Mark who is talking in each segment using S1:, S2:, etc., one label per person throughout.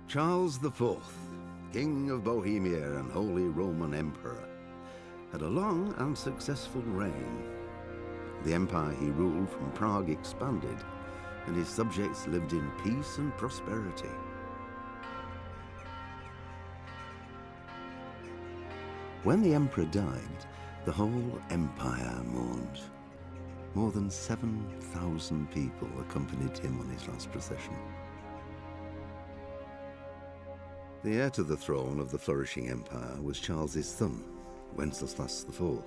S1: Charles IV, King of Bohemia and Holy Roman Emperor, had a long and successful reign. The empire he ruled from Prague expanded, and his subjects lived in peace and prosperity. When the emperor died, the whole empire mourned. More than 7,000 people accompanied him on his last procession. The heir to the throne of the flourishing empire was Charles's son, Wenceslas IV,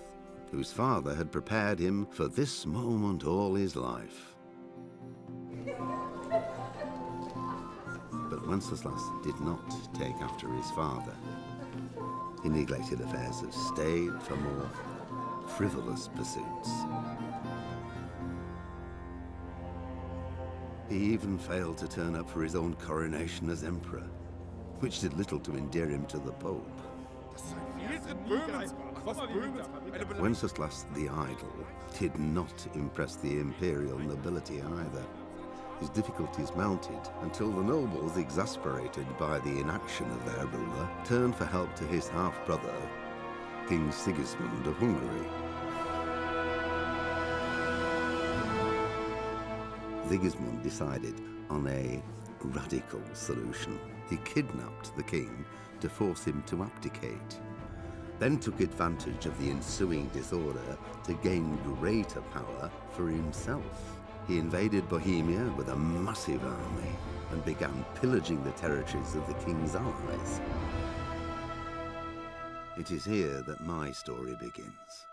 S1: whose father had prepared him for this moment all his life. But Wenceslas did not take after his father. He neglected affairs of state for more frivolous pursuits. He even failed to turn up for his own coronation as emperor, which did little to endear him to the Pope. Wenceslas the Idle did not impress the imperial nobility either. His difficulties mounted until the nobles, exasperated by the inaction of their ruler, turned for help to his half-brother, King Sigismund of Hungary. Sigismund decided on a radical solution. He kidnapped the king to force him to abdicate, then took advantage of the ensuing disorder to gain greater power for himself. He invaded Bohemia with a massive army and began pillaging the territories of the king's allies. It is here that my story begins.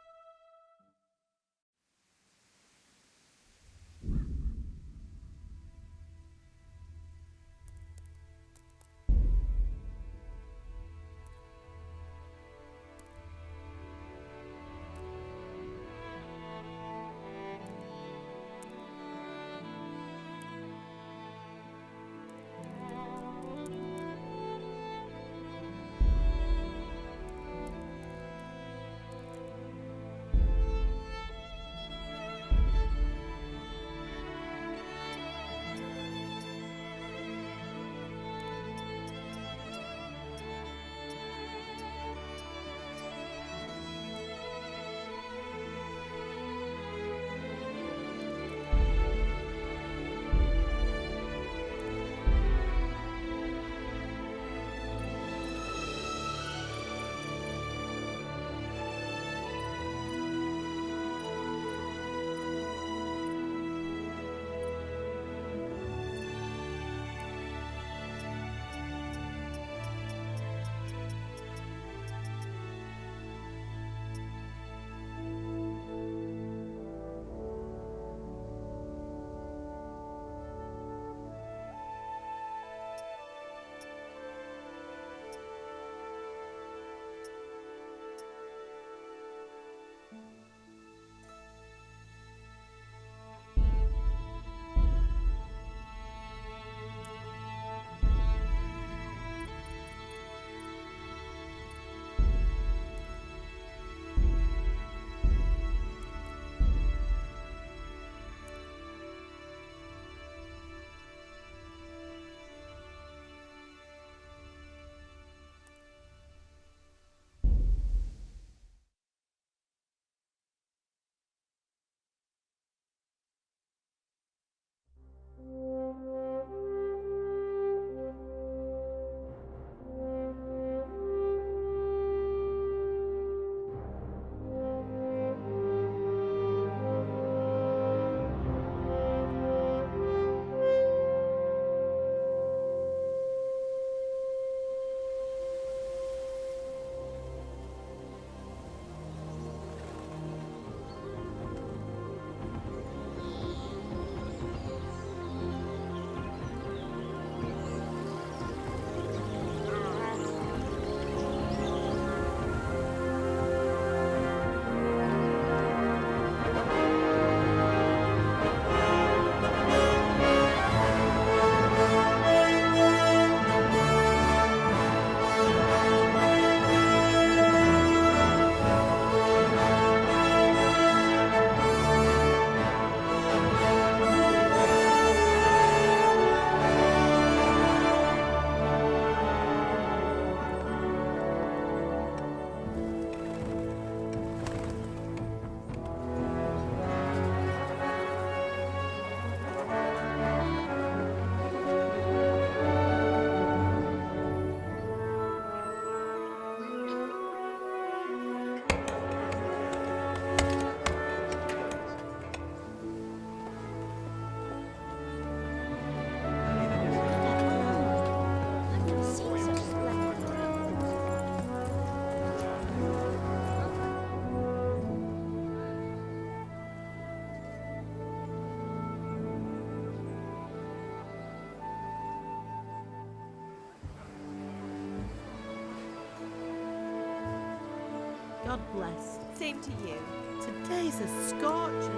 S2: God bless.
S3: Same to you.
S2: Today's a scorcher.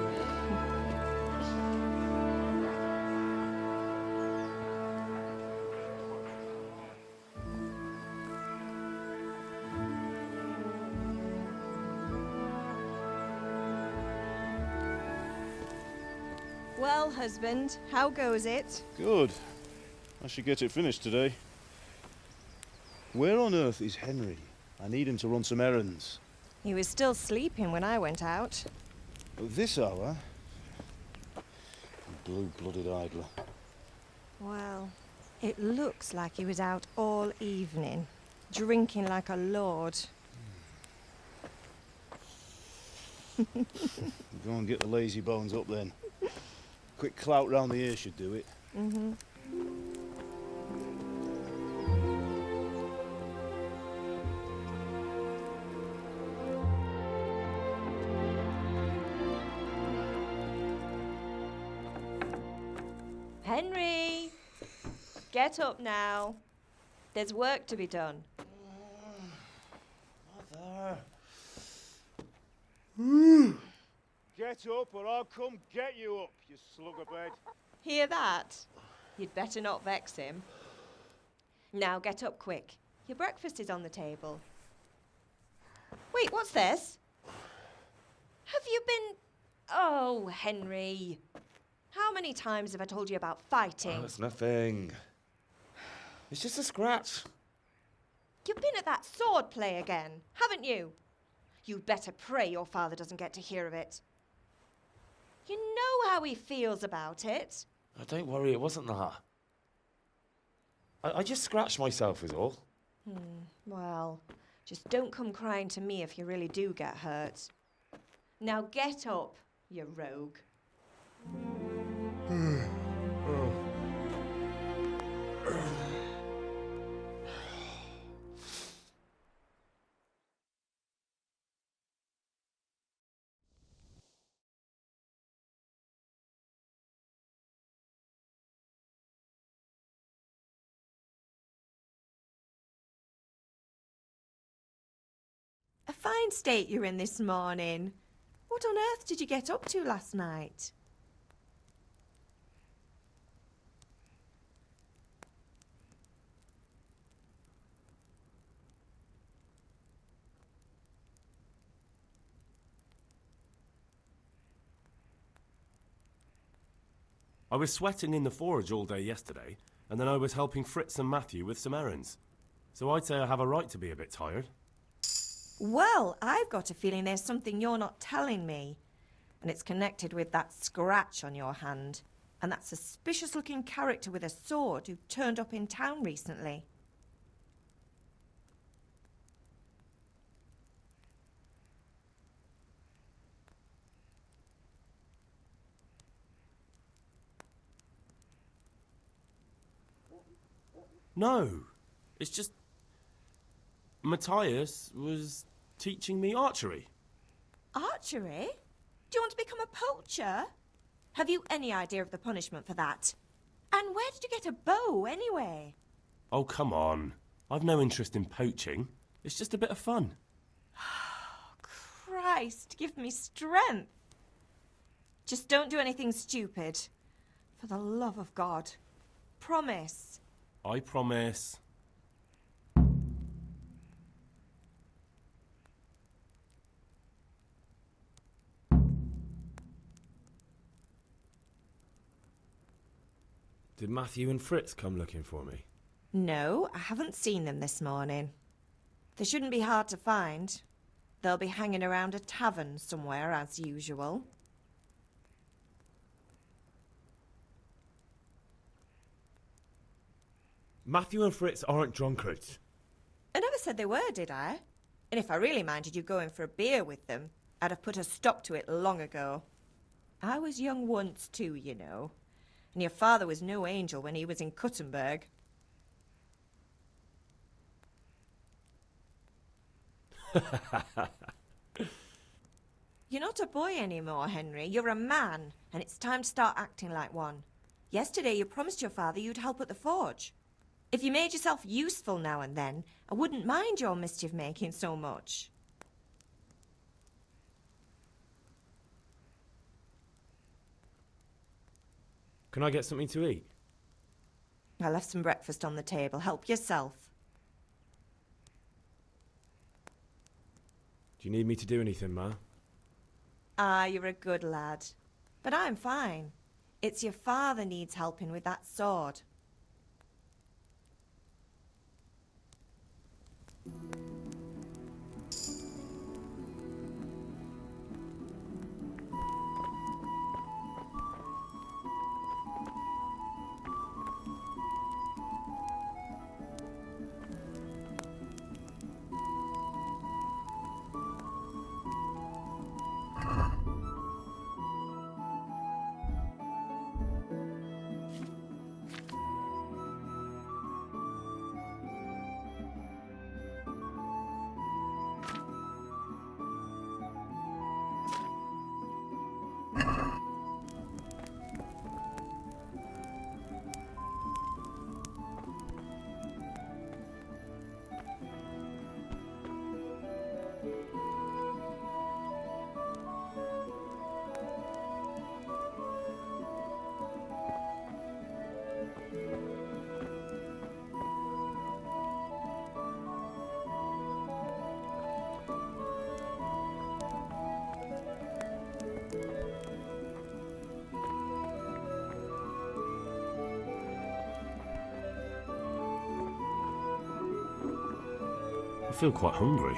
S3: Well, husband, how goes it?
S4: Good. I should get it finished today. Where on earth is Henry? I need him to run some errands.
S3: He was still sleeping when I went out.
S4: At this hour? Blue-blooded idler.
S3: Well, it looks like he was out all evening, drinking like a lord.
S4: Go and get the lazy bones up then. Quick clout round the ear should do it.
S3: Mm-hmm. Henry! Get up now. There's work to be done.
S4: Mother. Get up or I'll come get you up, you slugabed.
S3: Hear that? You'd better not vex him. Now get up quick. Your breakfast is on the table. Wait, what's this? Have you been... Oh, Henry. How many times have I told you about fighting?
S5: Oh, it's nothing. It's just a scratch.
S3: You've been at that sword play again, haven't you? You'd better pray your father doesn't get to hear of it. You know how he feels about it.
S5: Oh, don't worry, it wasn't that. I just scratched myself is all.
S3: Well, just don't come crying to me if you really do get hurt. Now get up, you rogue. A fine state you're in this morning. What on earth did you get up to last night?
S6: I was sweating in the forge all day yesterday, and then I was helping Fritz and Matthew with some errands. So I'd say I have a right to be a bit tired.
S3: Well, I've got a feeling there's something you're not telling me. And it's connected with that scratch on your hand. And that suspicious-looking character with a sword who turned up in town recently.
S6: No, it's just... Matthias was teaching me archery.
S3: Archery? Do you want to become a poacher? Have you any idea of the punishment for that? And where did you get a bow, anyway?
S6: Oh, come on. I've no interest in poaching. It's just a bit of fun.
S3: Christ, give me strength. Just don't do anything stupid. For the love of God. Promise.
S6: I promise.
S5: Did Matthew and Fritz come looking for me?
S3: No, I haven't seen them this morning. They shouldn't be hard to find. They'll be hanging around a tavern somewhere, as usual.
S5: Matthew and Fritz aren't drunkards.
S3: I never said they were, did I? And if I really minded you going for a beer with them, I'd have put a stop to it long ago. I was young once too, you know. And your father was no angel when he was in Cuttenberg. You're not a boy anymore, Henry. You're a man, and it's time to start acting like one. Yesterday you promised your father you'd help at the forge. If you made yourself useful now and then, I wouldn't mind your mischief-making so much.
S6: Can I get something to eat?
S3: I left some breakfast on the table. Help yourself.
S6: Do you need me to do anything, Ma?
S3: Ah, you're a good lad. But I'm fine. It's your father needs helping with that sword.
S6: I feel quite hungry.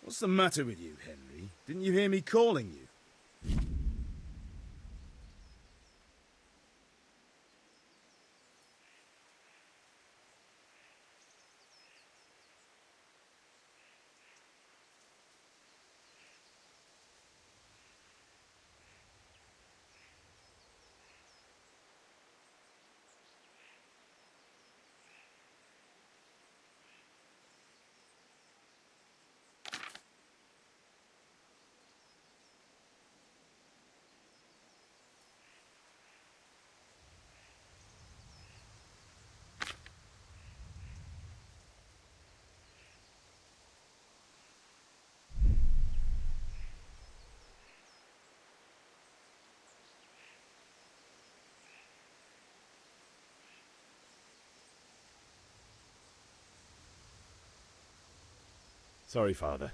S7: What's the matter with you, Henry? Didn't you hear me calling you?
S6: Sorry, Father.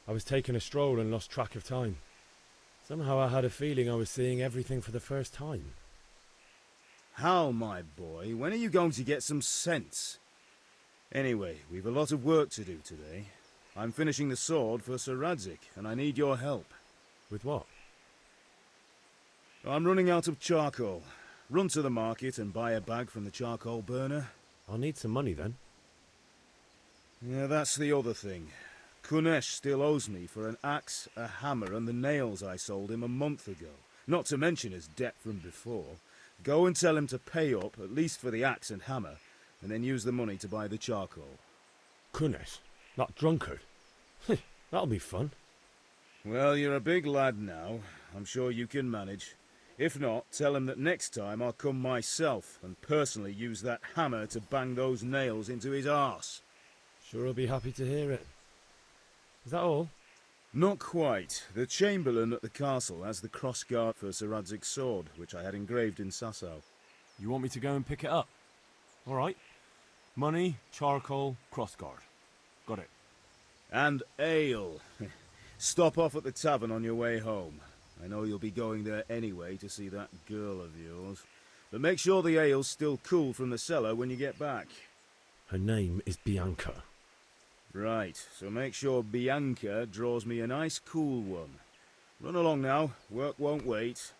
S6: I was taking a stroll and lost track of time. Somehow I had a feeling I was seeing everything for the first time.
S7: How, my boy? When are you going to get some sense? Anyway, we've a lot of work to do today. I'm finishing the sword for Sir Radzig, and I need your help.
S6: With what?
S7: I'm running out of charcoal. Run to the market and buy a bag from the charcoal burner.
S6: I'll need some money then.
S7: Yeah, that's the other thing. Kunesh still owes me for an axe, a hammer, and the nails I sold him a month ago. Not to mention his debt from before. Go and tell him to pay up, at least for the axe and hammer, and then use the money to buy the charcoal.
S6: Kunesh? That drunkard? That'll be fun.
S7: Well, you're a big lad now. I'm sure you can manage. If not, tell him that next time I'll come myself and personally use that hammer to bang those nails into his arse.
S6: Sure I'll be happy to hear it. Is that all?
S7: Not quite. The Chamberlain at the castle has the crossguard for Sir Radzig's sword, which I had engraved in Sasau.
S6: You want me to go and pick it up? All right. Money, charcoal, crossguard. Got it.
S7: And ale. Stop off at the tavern on your way home. I know you'll be going there anyway to see that girl of yours. But make sure the ale's still cool from the cellar when you get back.
S6: Her name is Bianca.
S7: Right, so make sure Bianca draws me a nice cool one. Run along now, work won't wait.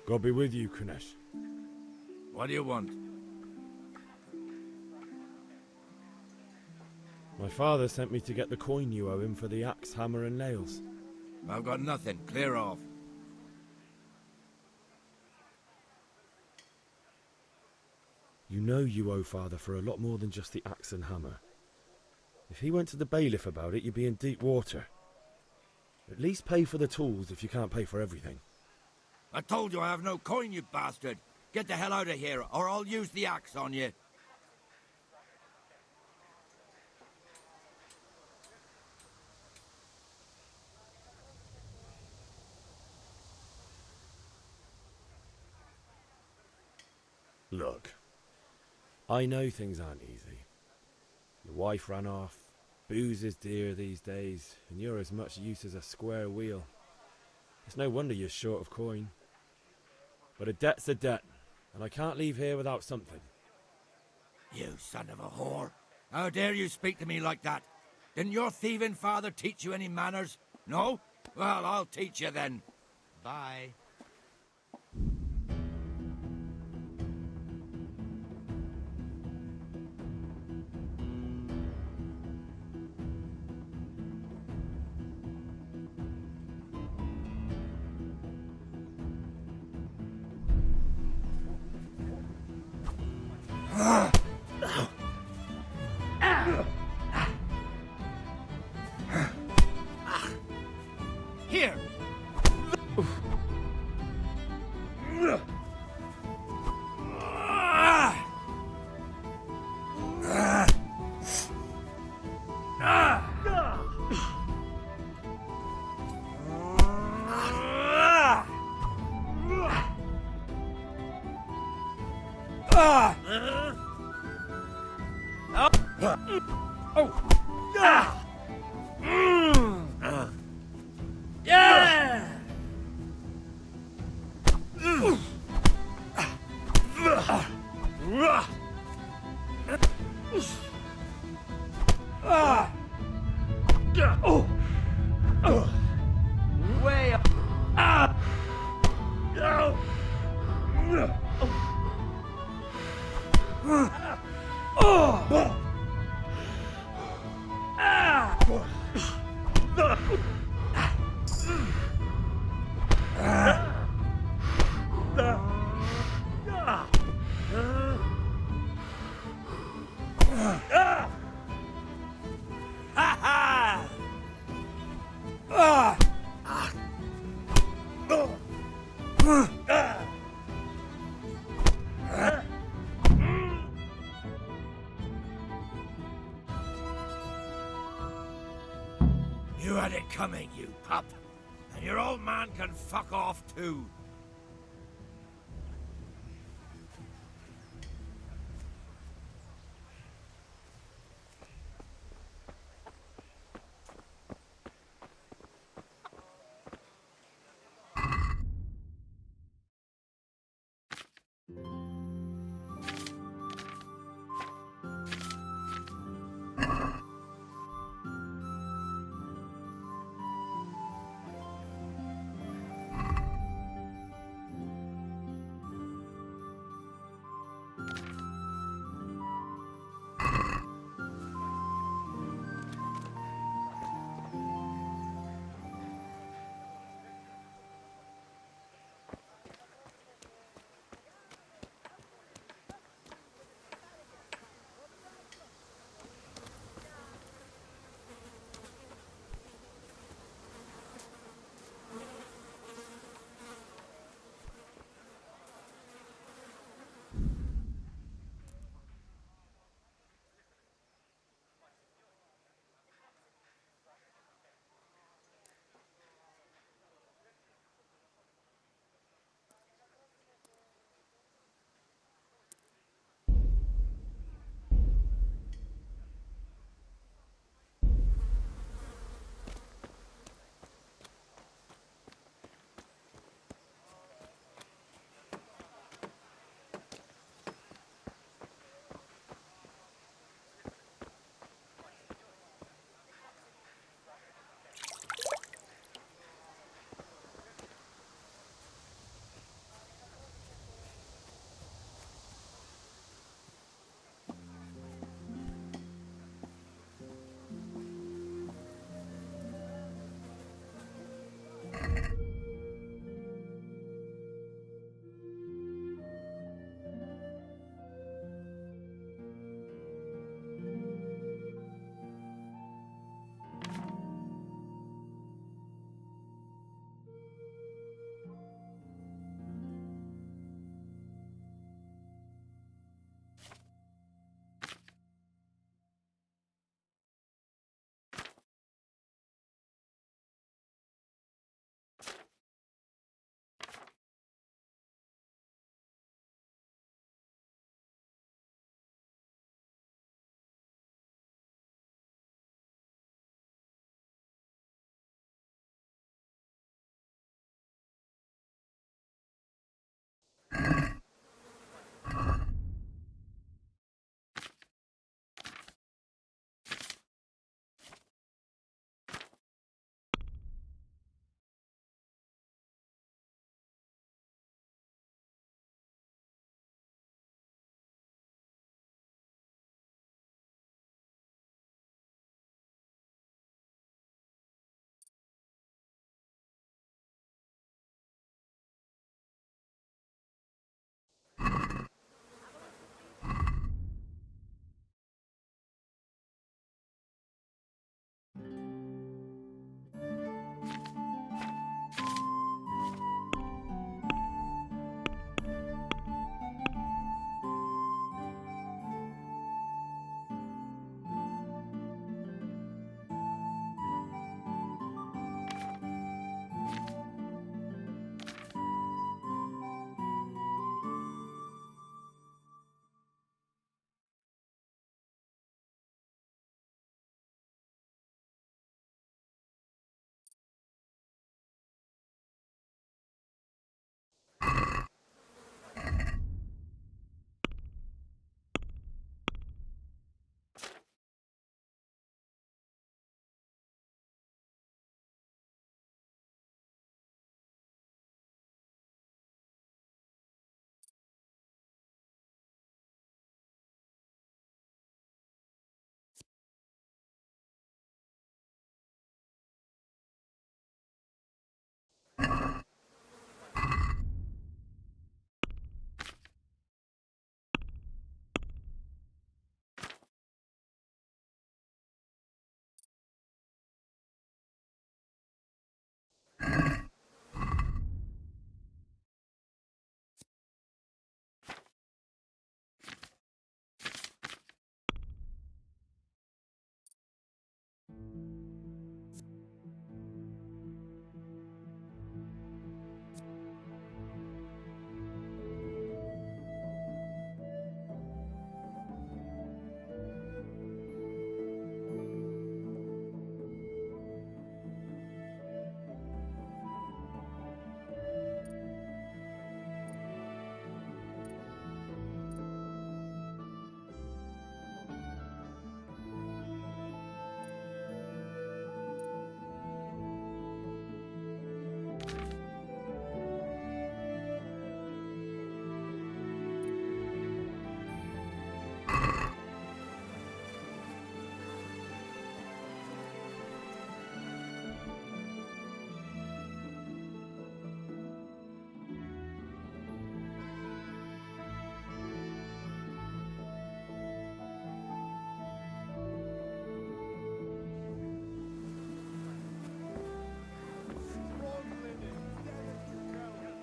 S6: God be with you, Kunesh.
S5: What do you want?
S6: My father sent me to get the coin you owe him for the axe, hammer and nails.
S5: I've got nothing. Clear off.
S6: You know you owe father for a lot more than just the axe and hammer. If he went to the bailiff about it, you'd be in deep water. At least pay for the tools if you can't pay for everything.
S5: I told you I have no coin, you bastard. Get the hell out of here, or I'll use the axe on you.
S6: Look, I know things aren't easy. Your wife ran off, booze is dear these days, and you're as much use as a square wheel. It's no wonder you're short of coin. But a debt's a debt, and I can't leave here without something.
S5: You son of a whore. How dare you speak to me like that? Didn't your thieving father teach you any manners? No? Well, I'll teach you then. Bye. Here!
S8: Way up. Ah!
S5: You had it coming, you pup. And your old man can fuck off too.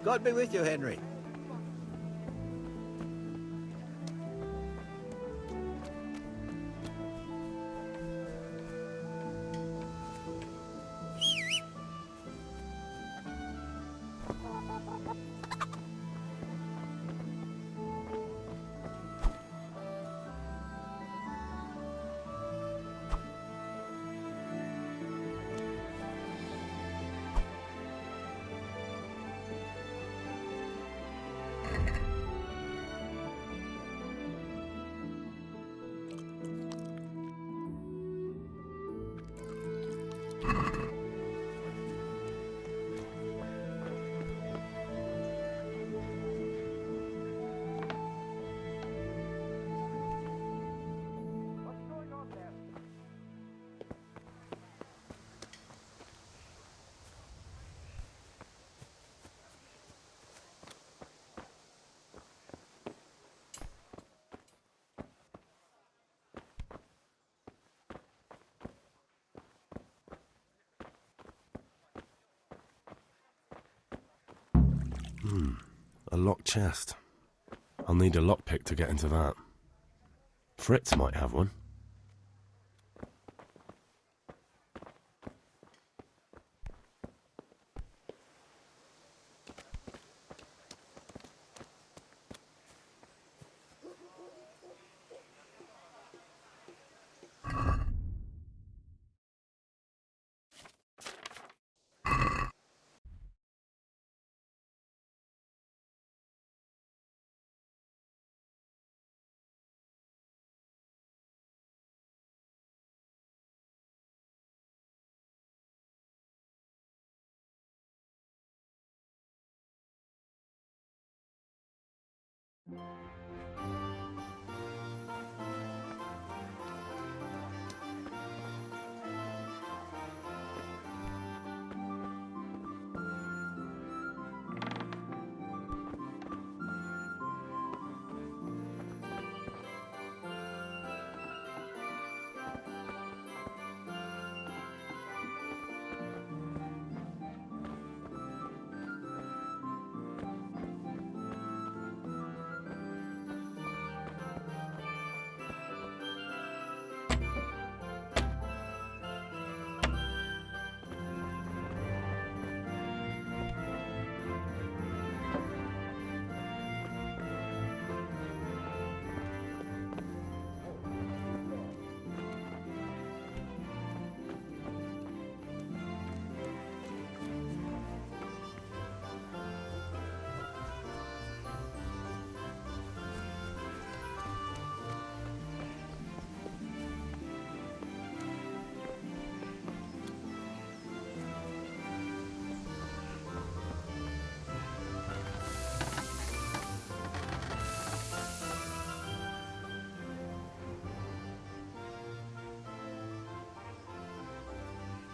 S9: God be with you, Henry.
S10: A locked chest. I'll need a lockpick to get into that. Fritz might have one.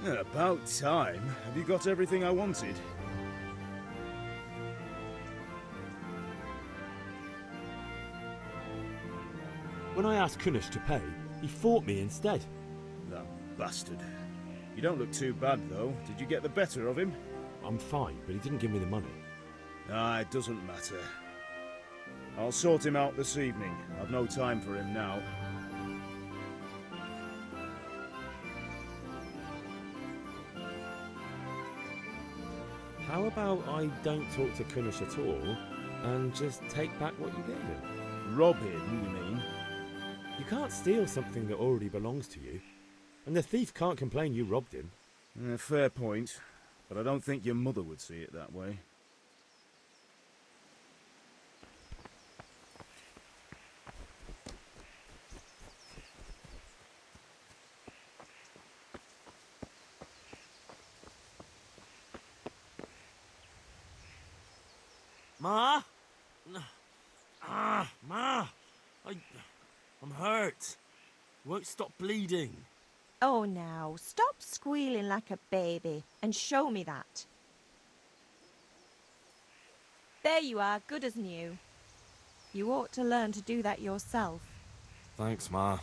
S7: Yeah, about time. Have you got everything I wanted?
S6: When I asked Kunish to pay, he fought me instead.
S7: That bastard. You don't look too bad, though. Did you get the better of him?
S6: I'm fine, but he didn't give me the money.
S7: Ah, it doesn't matter. I'll sort him out this evening. I've no time for him now.
S6: How about I don't talk to Kunish at all, and just take back what you gave him?
S7: Rob him, you mean?
S6: You can't steal something that already belongs to you, and the thief can't complain you robbed him.
S7: Fair point, but I don't think your mother would see it that way.
S8: Ma? Ma! I'm hurt. Won't stop bleeding.
S3: Oh, now, stop squealing like a baby and show me that. There you are, good as new. You ought to learn to do that yourself.
S10: Thanks, Ma.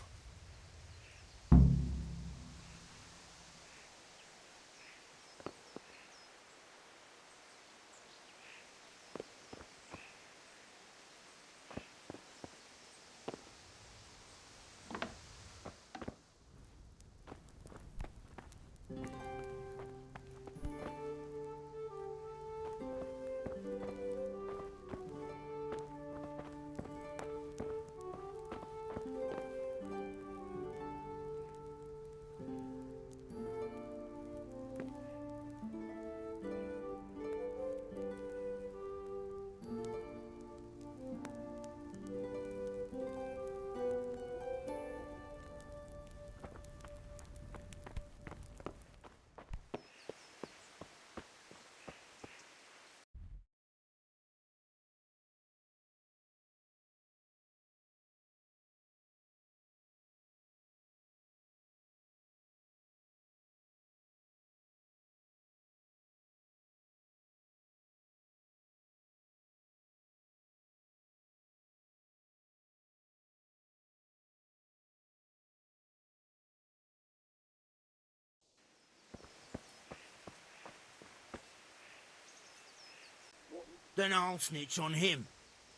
S8: then I'll snitch on him.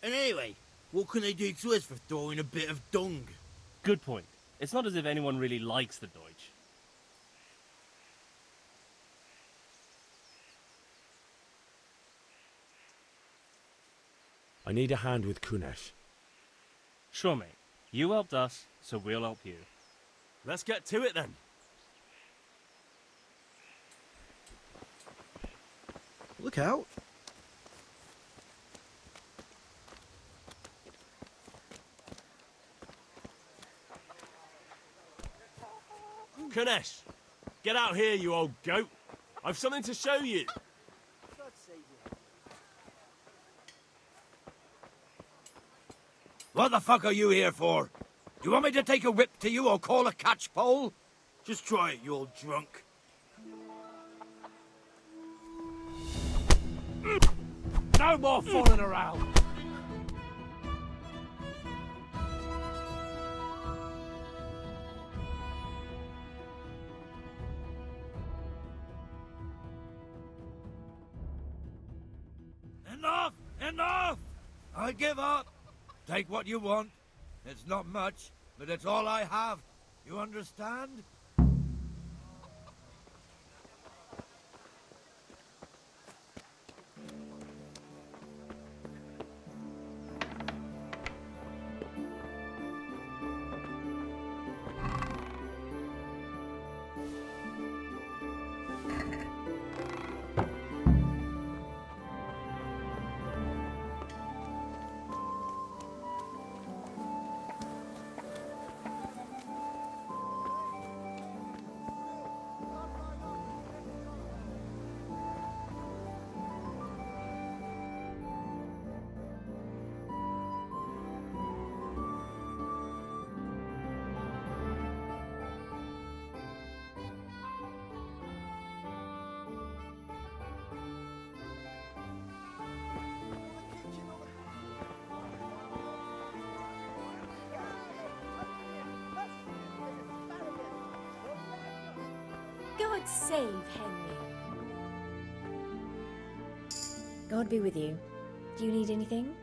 S8: And anyway, what can they do to us for throwing a bit of dung?
S9: Good point. It's not as if anyone really likes the Deutsch.
S6: I need a hand with Kunesh.
S9: Sure, mate. You helped us, so we'll help you.
S8: Let's get to it then.
S7: Look out.
S8: Kunesh, get out here, you old goat. I've something to show you.
S5: What the fuck are you here for? Do you want me to take a whip to you or call a catchpole?
S8: Just try it, you old drunk.
S9: No more fooling around!
S5: Enough! Enough! I give up. Take what you want. It's not much, but it's all I have. You understand?
S11: God save Henry. God be with you. Do you need anything?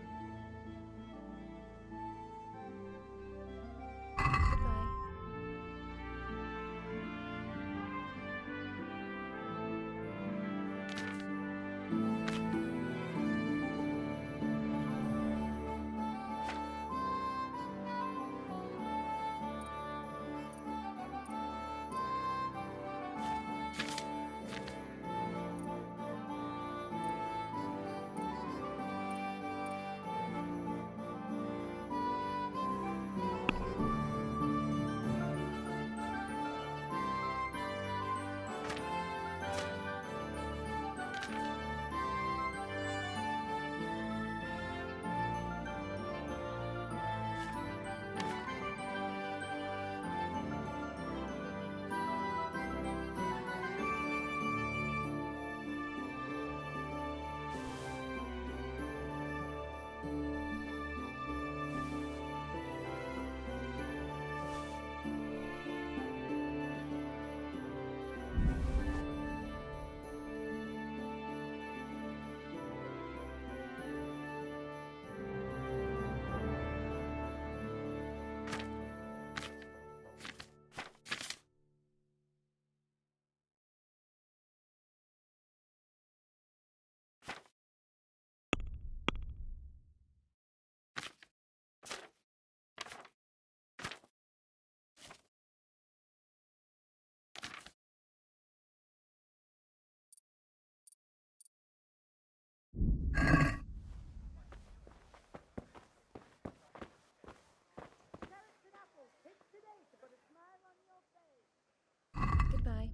S11: Goodbye. Goodbye.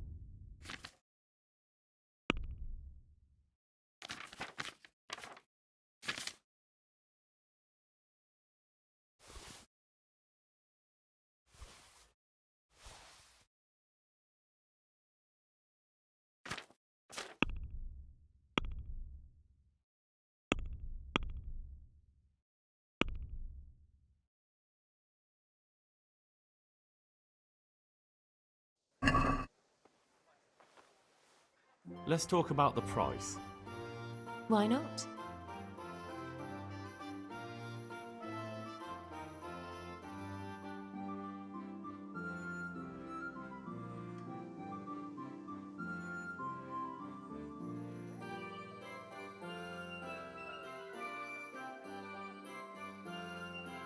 S9: Let's talk about the price.
S11: Why not?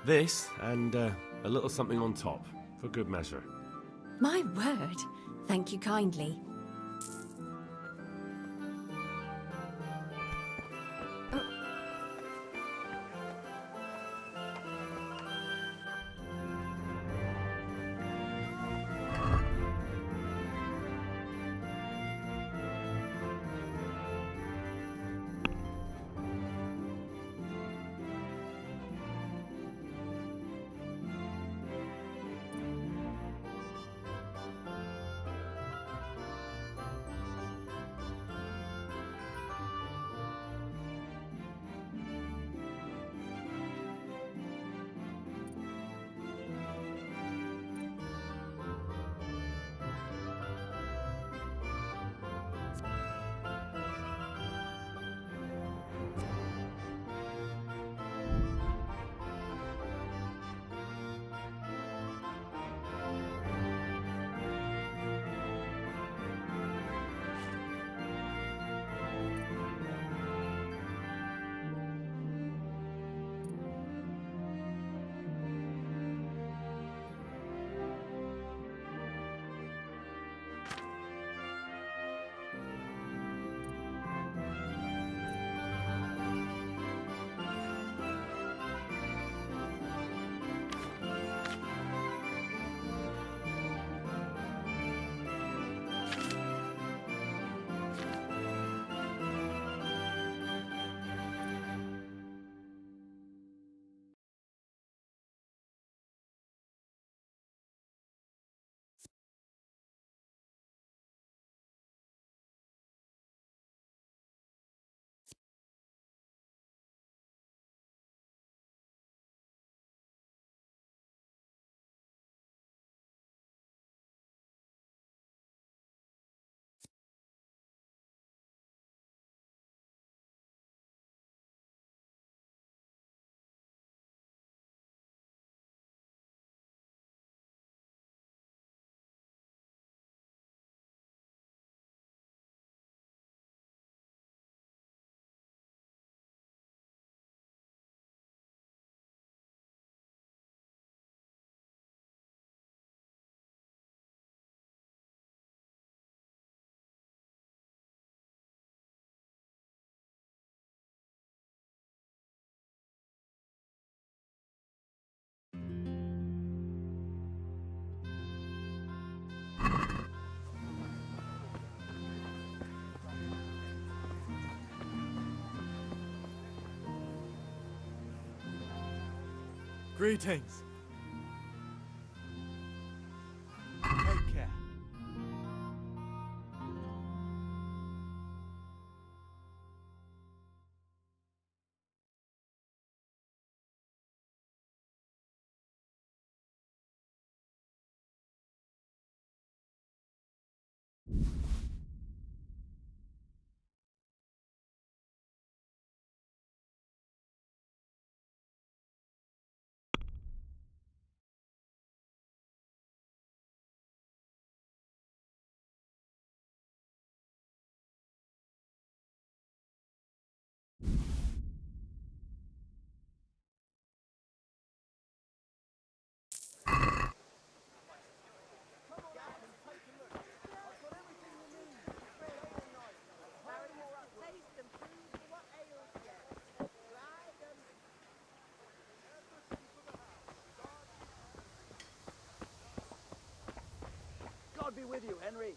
S10: This, and a little something on top, for good measure.
S11: My word. Thank you kindly.
S12: Greetings. Take care.
S4: God be with you, Henry.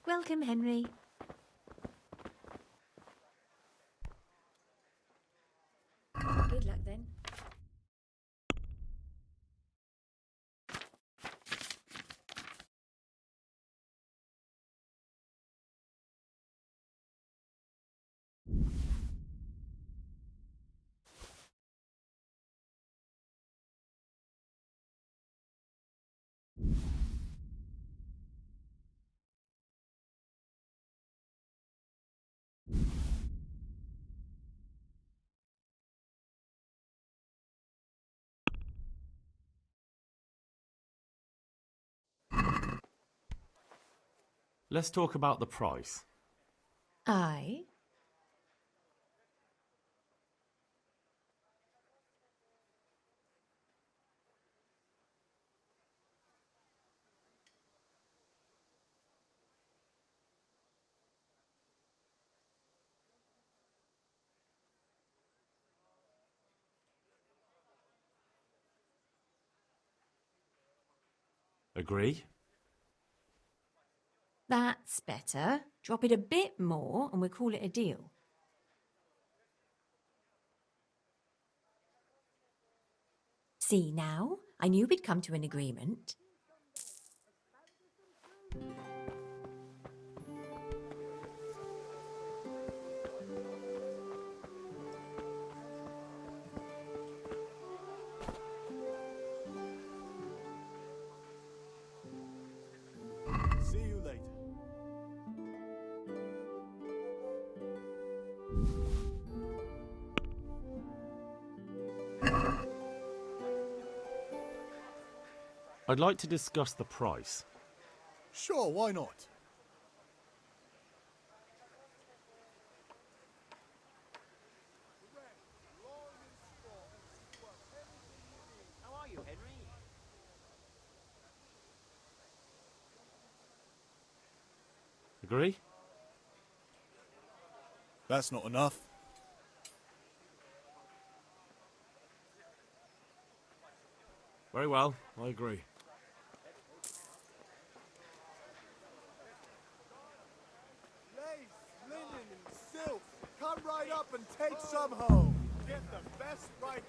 S11: Welcome, Henry. Good luck then.
S10: Let's talk about the price.
S11: Aye.
S10: Agree?
S11: That's better. Drop it a bit more and we'll call it a deal. See now? I knew we'd come to an agreement.
S12: See you later.
S10: I'd like to discuss the price.
S12: Sure, why not?
S13: How are you, Henry?
S10: Agree?
S12: That's not enough.
S6: Very well, I agree.
S12: Lace, linen, and silk. Come right up and take some home. Get the best prices.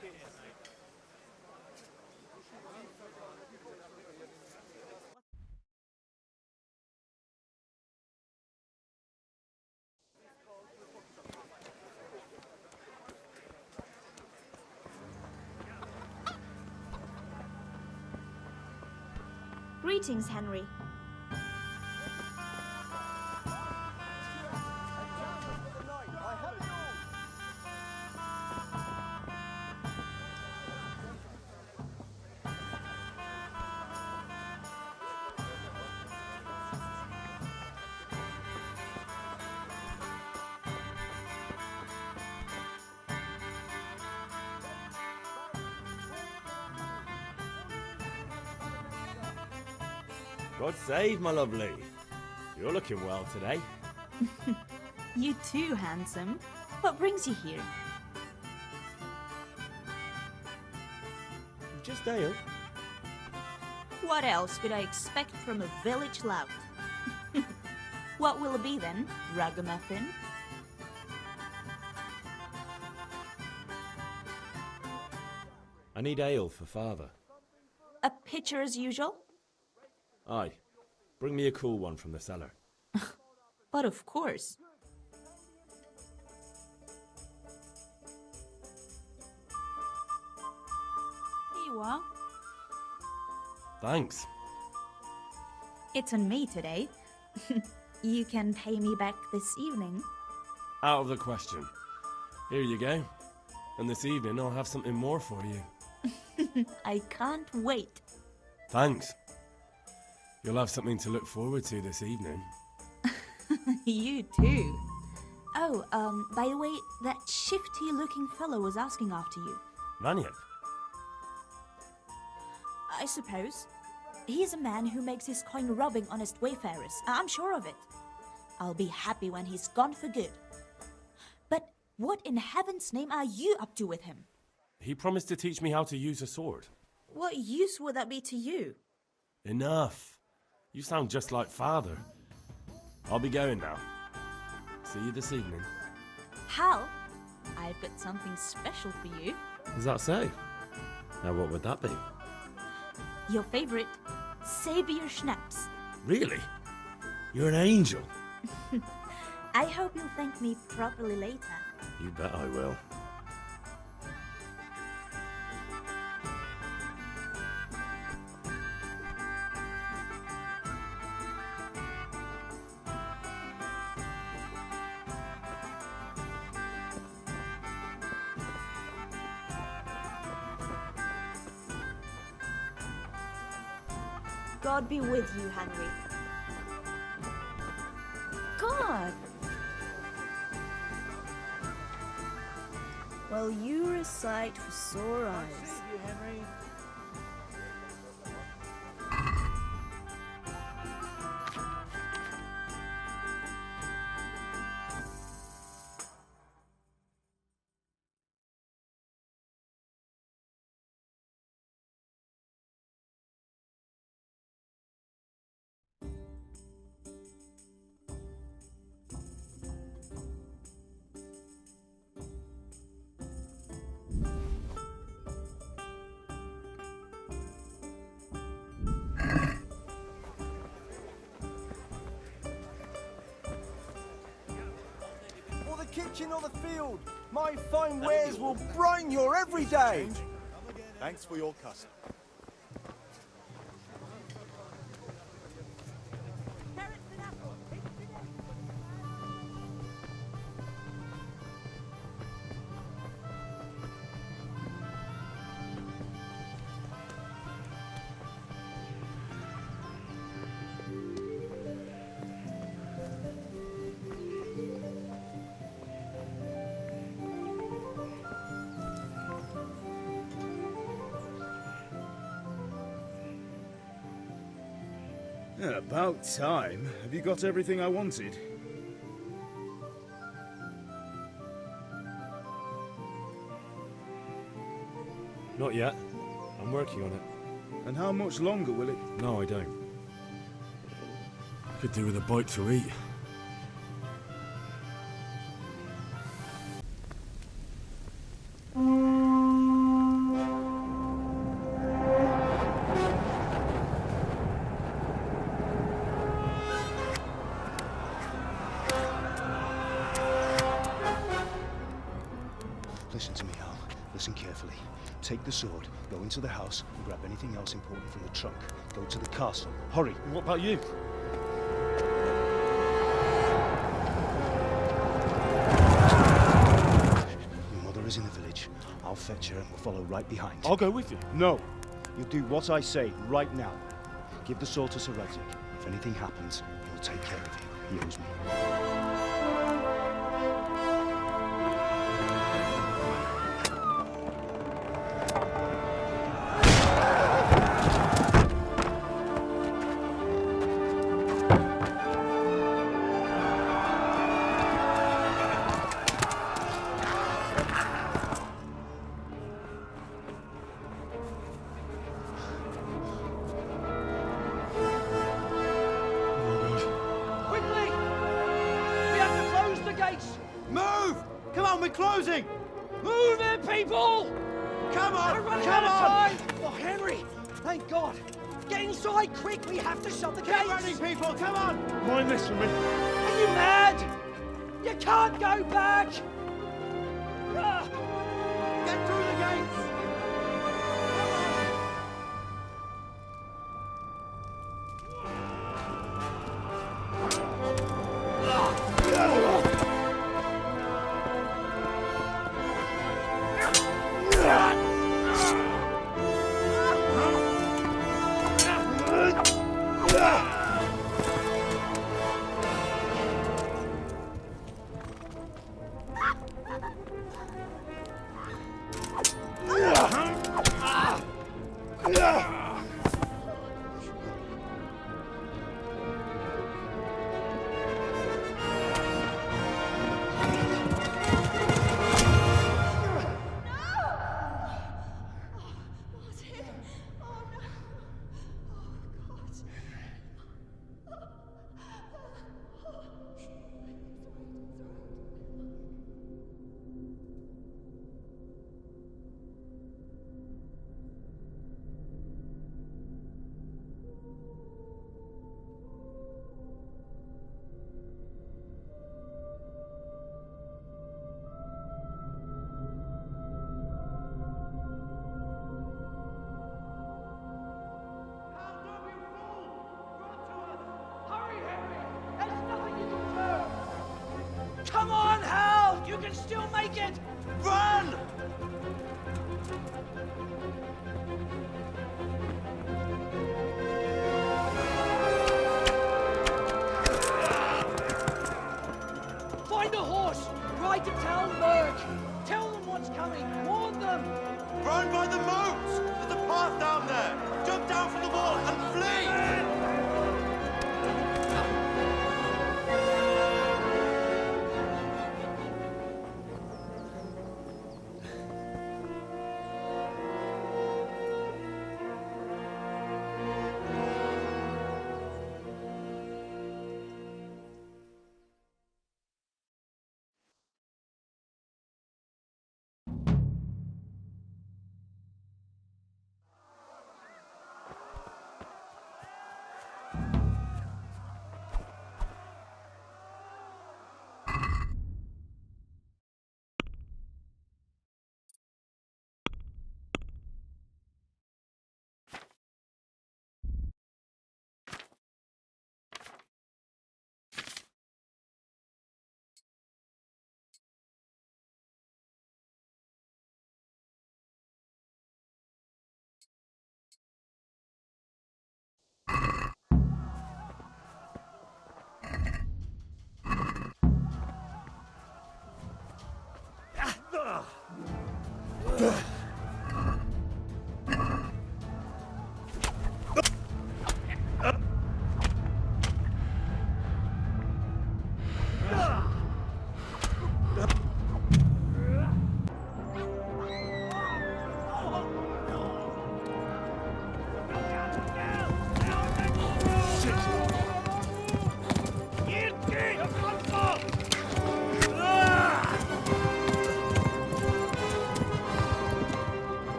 S14: Greetings, Henry.
S6: God save, my lovely. You're looking well today.
S14: You too, handsome. What brings you here?
S6: Just ale.
S14: What else could I expect from a village lout? What will it be then, ragamuffin?
S6: I need ale for father.
S14: A pitcher as usual?
S6: Aye. Bring me a cool one from the cellar.
S14: But of course. Here you are.
S10: Thanks.
S14: It's on me today. You can pay me back this evening.
S10: Out of the question. Here you go. And this evening I'll have something more for you.
S14: I can't wait.
S10: Thanks. You'll have something to look forward to this evening.
S14: You too. Oh, by the way, that shifty-looking fellow was asking after you.
S10: Vanyek?
S14: I suppose. He's a man who makes his coin robbing honest wayfarers. I'm sure of it. I'll be happy when he's gone for good. But what in heaven's name are you up to with him?
S10: He promised to teach me how to use a sword.
S14: What use would that be to you?
S10: Enough. You sound just like father. I'll be going now. See you this evening.
S14: Hal, I've got something special for you.
S6: Is that so? Now what would that be?
S14: Your favorite Savior Schnapps.
S6: Really? You're an angel.
S14: I hope you'll thank me properly later.
S6: You bet I will.
S14: God be with you, Henry.
S2: God! Well, you're a sight for sore eyes.
S4: Henry.
S12: Or the kitchen or the field. My fine wares will brighten your every day. Thanks for your custom.
S7: About time. Have you got everything I wanted?
S6: Not yet. I'm working on it.
S7: And how much longer will it...
S6: No, I don't.
S10: Could do with a bite to eat.
S15: Listen to me, Hal. Listen carefully. Take the sword, go into the house, and grab anything else important from the trunk. Go to the castle. Hurry!
S6: And what about you?
S15: Your mother is in the village. I'll fetch her and we'll follow right behind.
S7: I'll go with you.
S15: No! You'll do what I say right now. Give the sword to Sir Redrick. If anything happens, he'll take care of you. He owes me.
S13: Closing! Move it, people! Come on! We're running out of time! Oh, Henry! Thank God! Get inside, quick! We have to shut the gates! Get running, people! Come on!
S6: Mind this for me.
S13: Are you mad? You can't go back! Get through the gates! Find a horse! Ride to town, Merc! Tell them what's coming! Warn them!
S16: Run by the moats! There's a path down there! Jump down from the wall and flee!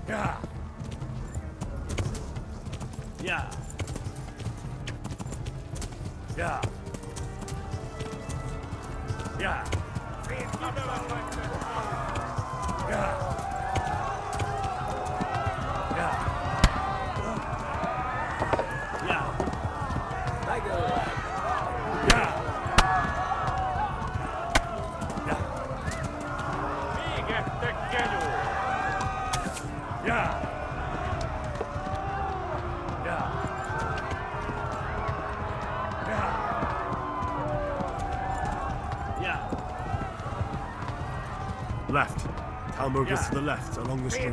S6: Yeah. Yeah. Yeah. Yeah. Yeah.
S10: Left. Talmor gets to the left, along the street.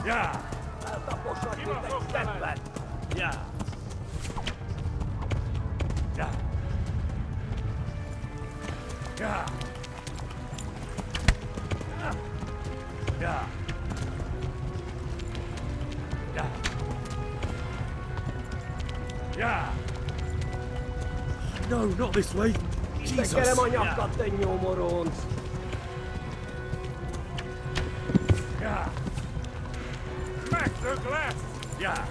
S6: Yeah. Yeah. Yeah. Yeah. Yeah. Yeah. Yeah. No, not this way. Jesus. Yeah. Smack the glass. Yeah.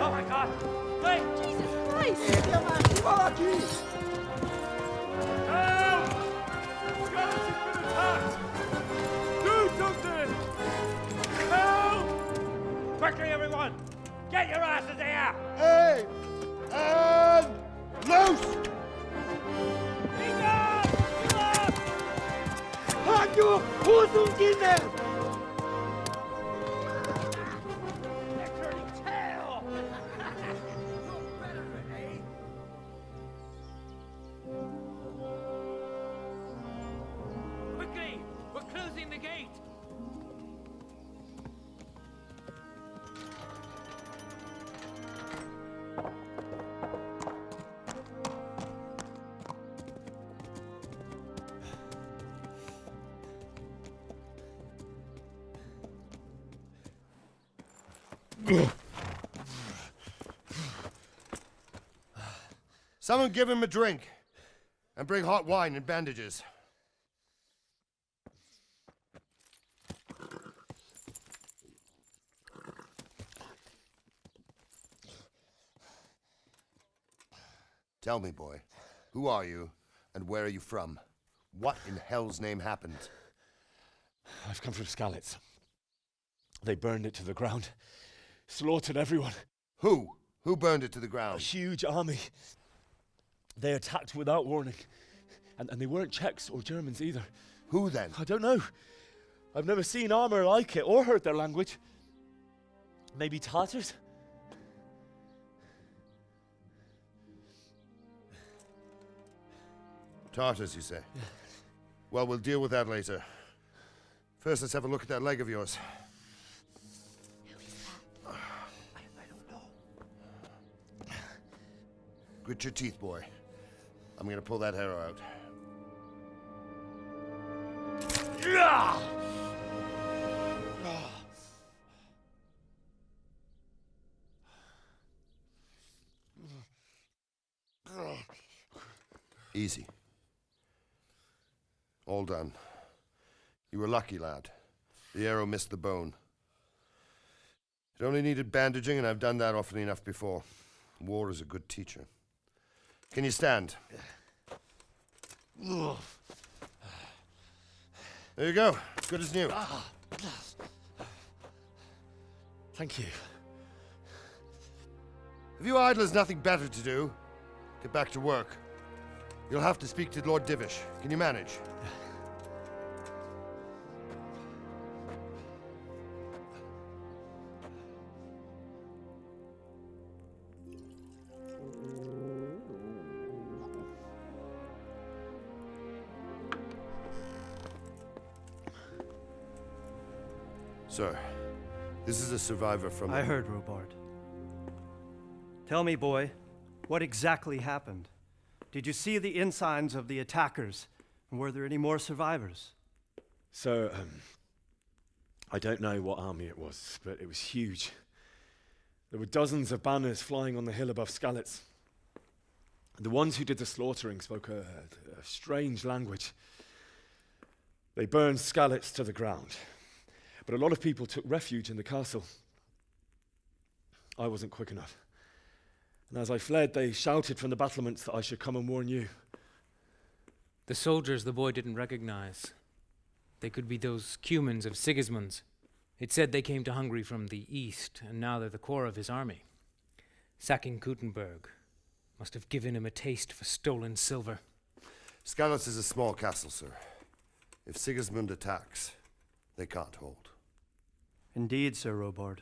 S13: Oh my God! Wait! Jesus Christ!
S6: Help! Skeleton's been attacked! Do something!
S13: you who's in there?
S17: Quickly! We're closing the gate!
S18: Someone give him a drink. And bring hot wine and bandages. Tell me, boy, who are you and where are you from? What in hell's name happened?
S6: I've come from Skalitz. They burned it to the ground. Slaughtered everyone.
S18: Who? Who burned it to the ground?
S6: A huge army. They attacked without warning. And they weren't Czechs or Germans either.
S18: Who then?
S6: I don't know. I've never seen armor like it or heard their language. Maybe Tatars?
S18: Tartars, you say? Yeah. Well, we'll deal with that later. First, let's have a look at that leg of yours.
S17: Who is that? I don't know.
S18: Grit your teeth, boy. I'm gonna pull that arrow out. Easy. All done. You were lucky, lad. The arrow missed the bone. It only needed bandaging, and I've done that often enough before. War is a good teacher. Can you stand? There you go. Good as new.
S6: Thank you.
S18: If you idlers nothing better to do, get back to work. You'll have to speak to Lord Divish. Can you manage? Sir, this is a survivor from...
S19: I heard, Robard. Tell me, boy, what exactly happened? Did you see the ensigns of the attackers? And were there any more survivors?
S6: So, I don't know what army it was, but it was huge. There were dozens of banners flying on the hill above Skalitz. The ones who did the slaughtering spoke a strange language. They burned Skalitz to the ground. But a lot of people took refuge in the castle. I wasn't quick enough. And as I fled, they shouted from the battlements that I should come and warn you.
S17: The soldiers the boy didn't recognize. They could be those Cumans of Sigismund's. It said they came to Hungary from the east, and now they're the core of his army. Sacking Gutenberg must have given him a taste for stolen silver.
S18: Skalitz is a small castle, sir. If Sigismund attacks, they can't hold.
S19: Indeed, Sir Robard.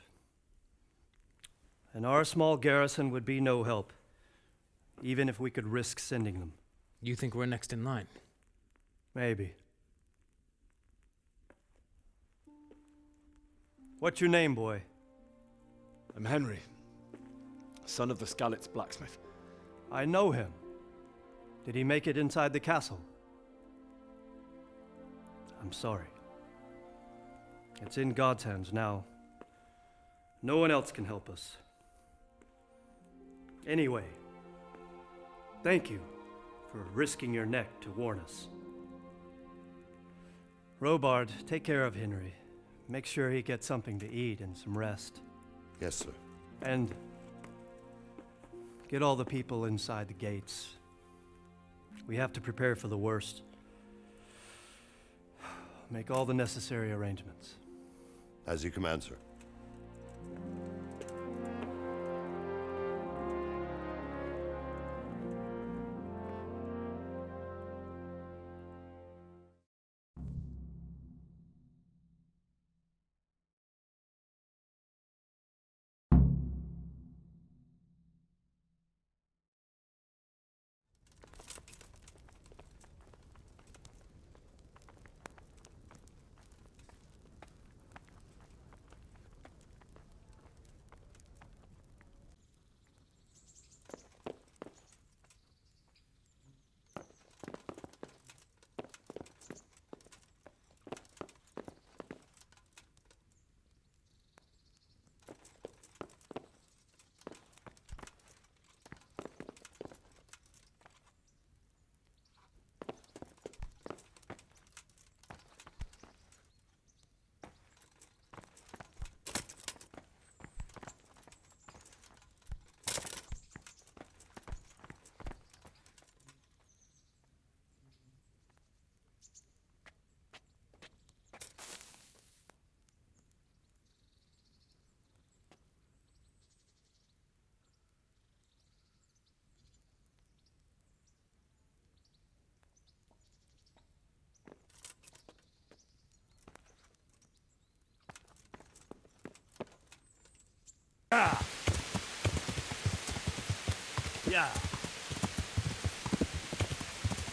S19: And our small garrison would be no help, even if we could risk sending them.
S17: You think we're next in line?
S19: Maybe. What's your name, boy?
S6: I'm Henry, son of the Skalitz blacksmith.
S19: I know him. Did he make it inside the castle? I'm sorry. It's in God's hands now. No one else can help us. Anyway, thank you for risking your neck to warn us. Robard, take care of Henry. Make sure he gets something to eat and some rest.
S18: Yes, sir.
S19: And get all the people inside the gates. We have to prepare for the worst. Make all the necessary arrangements.
S18: As you command, sir.
S5: Yeah.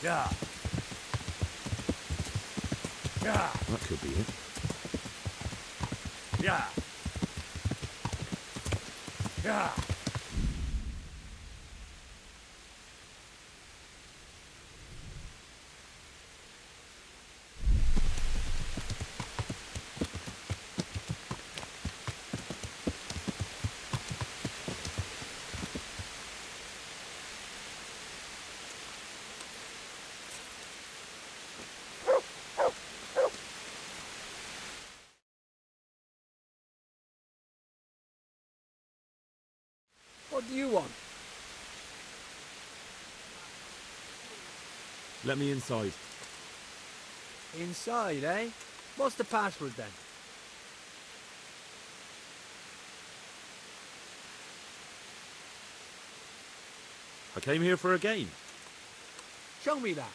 S5: Yeah. Yeah.
S6: That could be it.
S5: Yeah. Yeah.
S13: What do you want?
S6: Let me inside.
S13: Inside, eh? What's the password then?
S6: I came here for a game.
S13: Show me that.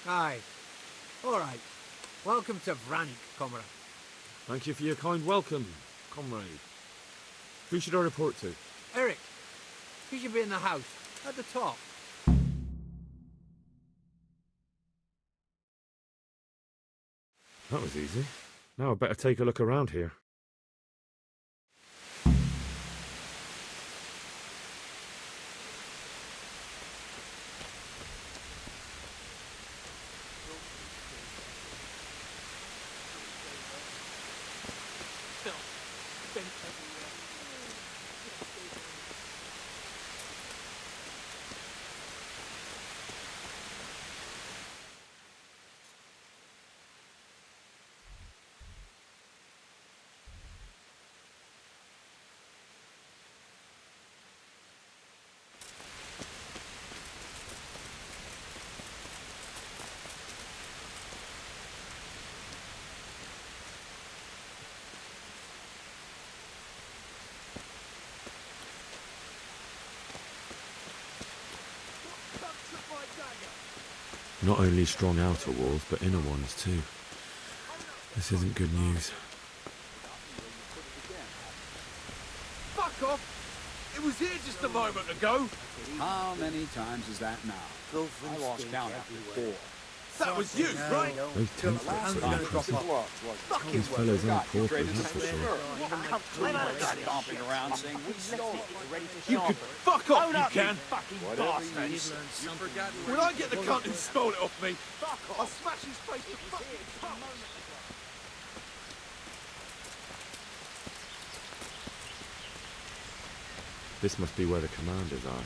S13: Aye. Alright. Welcome to Vrank, comrade.
S6: Thank you for your kind welcome, comrade. Who should I report to?
S13: Eric, you should be in the house, at the top.
S6: That was easy. Now I better take a look around here. Not only strong outer walls, but inner ones too. This isn't good news.
S16: Fuck off! It was here just a moment ago!
S20: How many times is that now? I lost count after 4.
S16: That was you, right?
S6: Those tents look so impressive. These fellows aren't paupers, that's for sure.
S20: Stomping around saying we stole it.
S16: You could fuck off, you can! Bastards! When I get the cunt who stole it off me, I'll smash his face to fucking pop!
S6: This must be where the commanders are.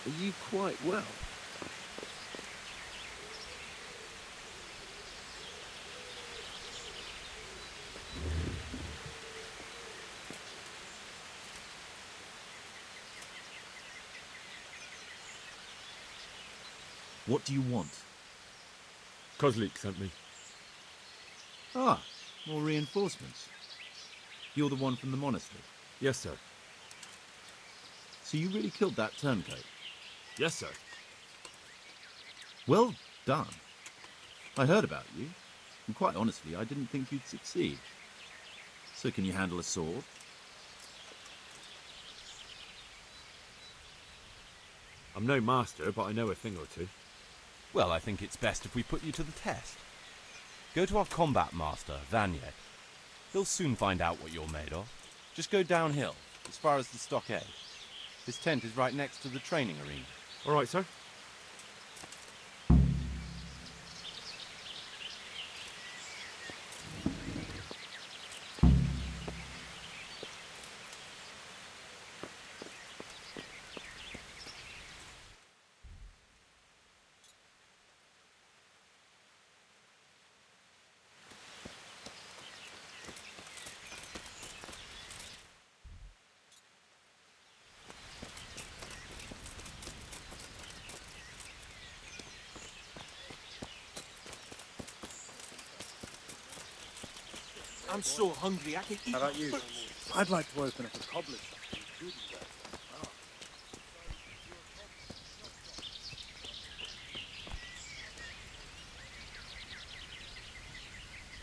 S20: Are you quite well?
S21: What do you want?
S6: Kozlik sent me.
S21: Ah, more reinforcements. You're the one from the monastery?
S6: Yes, sir.
S21: So you really killed that turncoat?
S6: Yes, sir.
S21: Well done. I heard about you, and quite honestly, I didn't think you'd succeed. So can you handle a sword?
S6: I'm no master, but I know a thing or two.
S10: Well, I think it's best if we put you to the test. Go to our combat master, Vanya. He'll soon find out what you're made of. Just go downhill, as far as the stockade. His tent is right next to the training arena.
S6: All right, sir.
S16: I'm so hungry I can eat.
S12: How about you? I'd like to open up a cobbler's shop.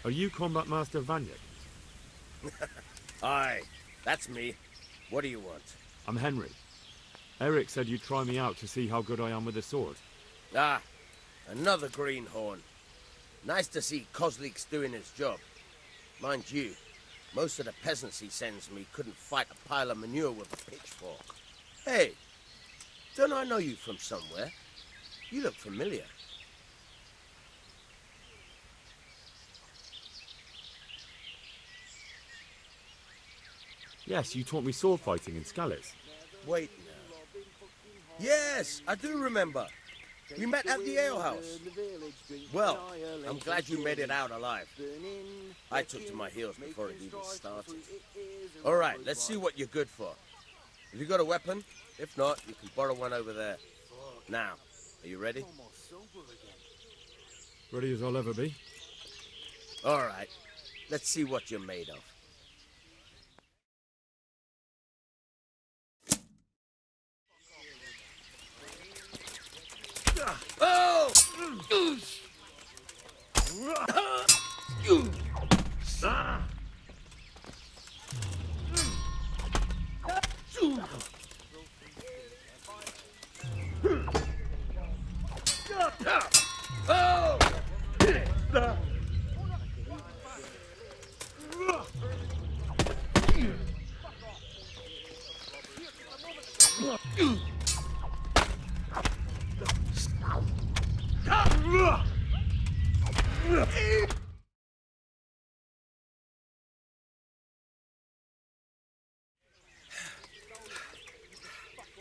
S6: Are you Combat Master Vanya?
S1: Aye, that's me. What do you want?
S6: I'm Henry. Eric said you'd try me out to see how good I am with the sword.
S1: Ah, another greenhorn. Nice to see Kozlik's doing his job. Mind you, most of the peasants he sends me couldn't fight a pile of manure with a pitchfork. Hey, don't I know you from somewhere? You look familiar.
S6: Yes, you taught me sword fighting in Scallis.
S1: Wait now. Yes, I do remember. We met at the alehouse. Well, I'm glad you made it out alive. I took to my heels before it even started. All right, let's see what you're good for. Have you got a weapon? If not, you can borrow one over there. Now, are you ready?
S6: Ready as I'll ever be.
S1: All right, let's see what you're made of. Oh!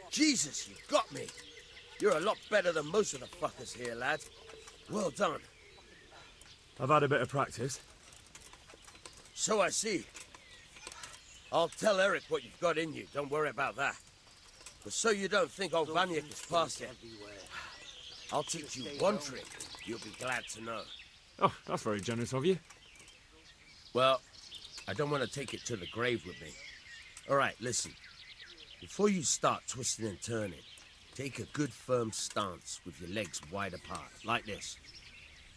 S1: Jesus, you got me. You're a lot better than most of the fuckers here, lad. Well done.
S6: I've had a bit of practice.
S1: So I see. I'll tell Eric what you've got in you. Don't worry about that. But so you don't think old Vanyek is past it, I'll teach you one trick you'll be glad to know.
S6: Oh, that's very generous of you.
S1: Well, I don't want to take it to the grave with me. All right, listen. Before you start twisting and turning, take a good firm stance with your legs wide apart, like this.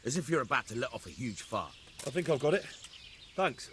S1: As if you're about to let off a huge fart.
S6: I think I've got it. Thanks.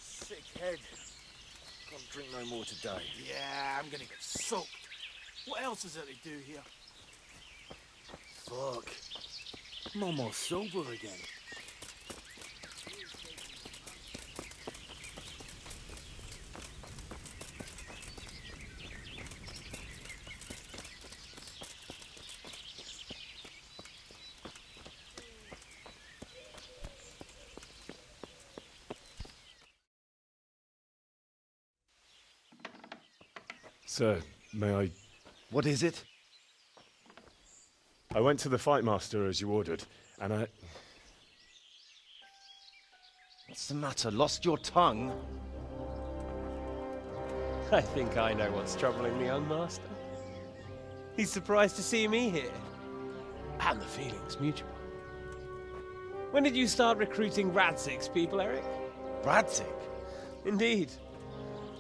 S12: Sick head. Can't drink no more today. Yeah, I'm gonna get soaked. What else is there to do here? Fuck. I'm almost sober again.
S6: Sir, may I...
S7: What is it?
S6: I went to the fight master as you ordered, and I...
S7: What's the matter? Lost your tongue?
S3: I think I know what's troubling the young master. He's surprised to see me here. And the feeling's mutual. When did you start recruiting Radzig's people, Eric?
S7: Radzig?
S3: Indeed.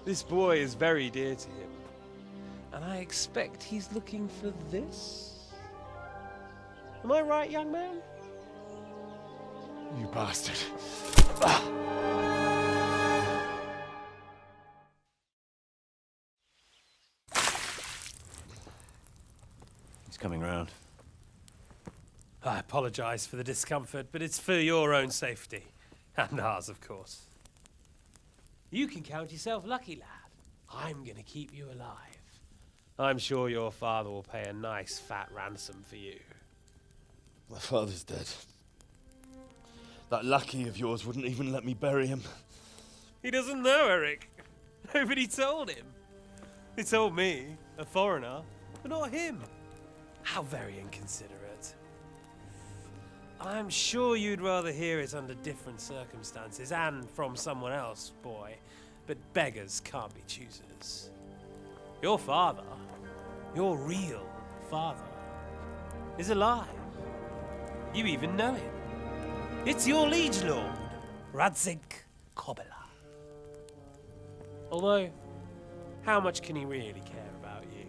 S3: This boy is very dear to him. And I expect he's looking for this? Am I right, young man?
S6: You bastard.
S7: He's coming round.
S3: I apologize for the discomfort, but it's for your own safety. And ours, of course. You can count yourself lucky, lad. I'm gonna keep you alive. I'm sure your father will pay a nice fat ransom for you.
S7: My father's dead. That lackey of yours wouldn't even let me bury him.
S3: He doesn't know, Eric. Nobody told him. They told me, a foreigner, but not him. How very inconsiderate. I'm sure you'd rather hear it under different circumstances and from someone else, boy. But beggars can't be choosers. Your father, your real father, is alive. You even know him. It's your liege lord, Radzig Kobyla. Although, how much can he really care about you?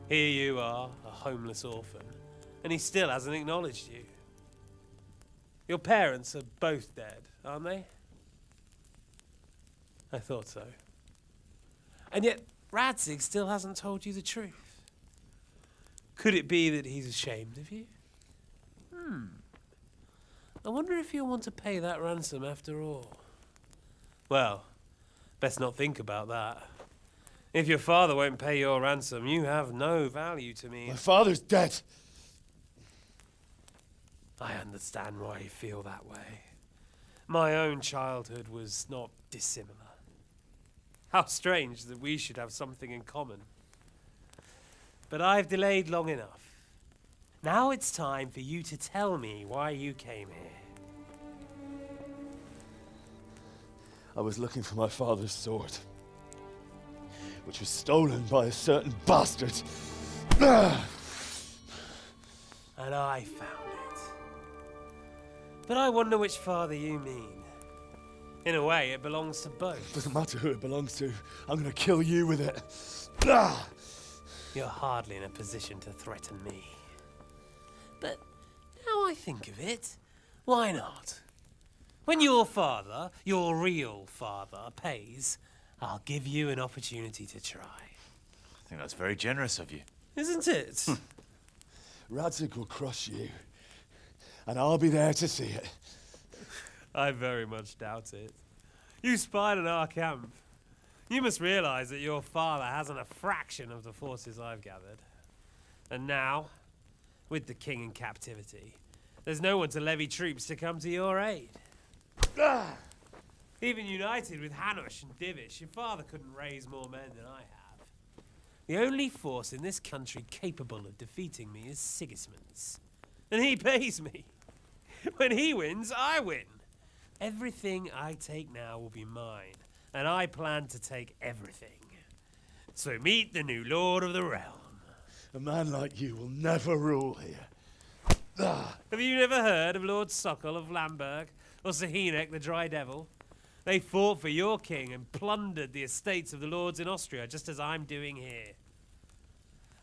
S3: Here you are, a homeless orphan, and he still hasn't acknowledged you. Your parents are both dead, aren't they? I thought so. And yet, Radzig still hasn't told you the truth. Could it be that he's ashamed of you? I wonder if you'll want to pay that ransom after all. Well, best not think about that. If your father won't pay your ransom, you have no value to me.
S7: My father's dead.
S3: I understand why you feel that way. My own childhood was not dissimilar. How strange that we should have something in common. But I've delayed long enough. Now it's time for you to tell me why you came here.
S7: I was looking for my father's sword, which was stolen by a certain bastard.
S3: And I found it. But I wonder which father you mean. In a way, it belongs to both.
S7: Doesn't matter who it belongs to. I'm gonna kill you with it.
S3: You're hardly in a position to threaten me. But now I think of it, why not? When your father, your real father, pays, I'll give you an opportunity to try.
S21: I think that's very generous of you.
S3: Isn't it?
S7: Radzig will crush you, and I'll be there to see it.
S3: I very much doubt it. You spied on our camp. You must realize that your father hasn't a fraction of the forces I've gathered. And now, with the king in captivity, there's no one to levy troops to come to your aid. Even united with Hanush and Divish, your father couldn't raise more men than I have. The only force in this country capable of defeating me is Sigismund's. And he pays me. When he wins, I win. Everything I take now will be mine, and I plan to take everything. So meet the new lord of the realm.
S7: A man like you will never rule here.
S3: Have you never heard of Lord Sokol of Lamberg, or Sahinek the Dry Devil? They fought for your king and plundered the estates of the lords in Austria, just as I'm doing here.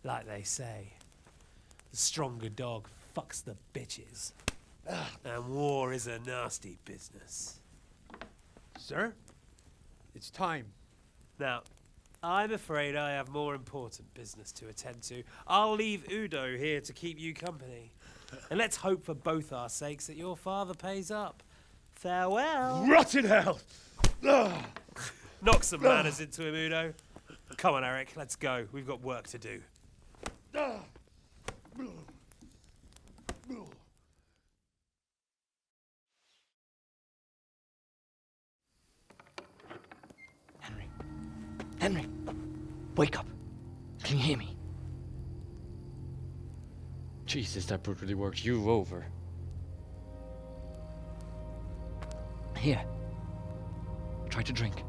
S3: Like they say, the stronger dog fucks the bitches. And war is a nasty business.
S13: Sir, it's time.
S3: Now, I'm afraid I have more important business to attend to. I'll leave Udo here to keep you company. And let's hope for both our sakes that your father pays up. Farewell.
S7: Rot in hell!
S3: Knock some manners into him, Udo. Come on, Eric, let's go. We've got work to do.
S13: Henry,
S8: Wake up. Can you hear me? Jesus, that brutally worked you over. Here. Try to drink.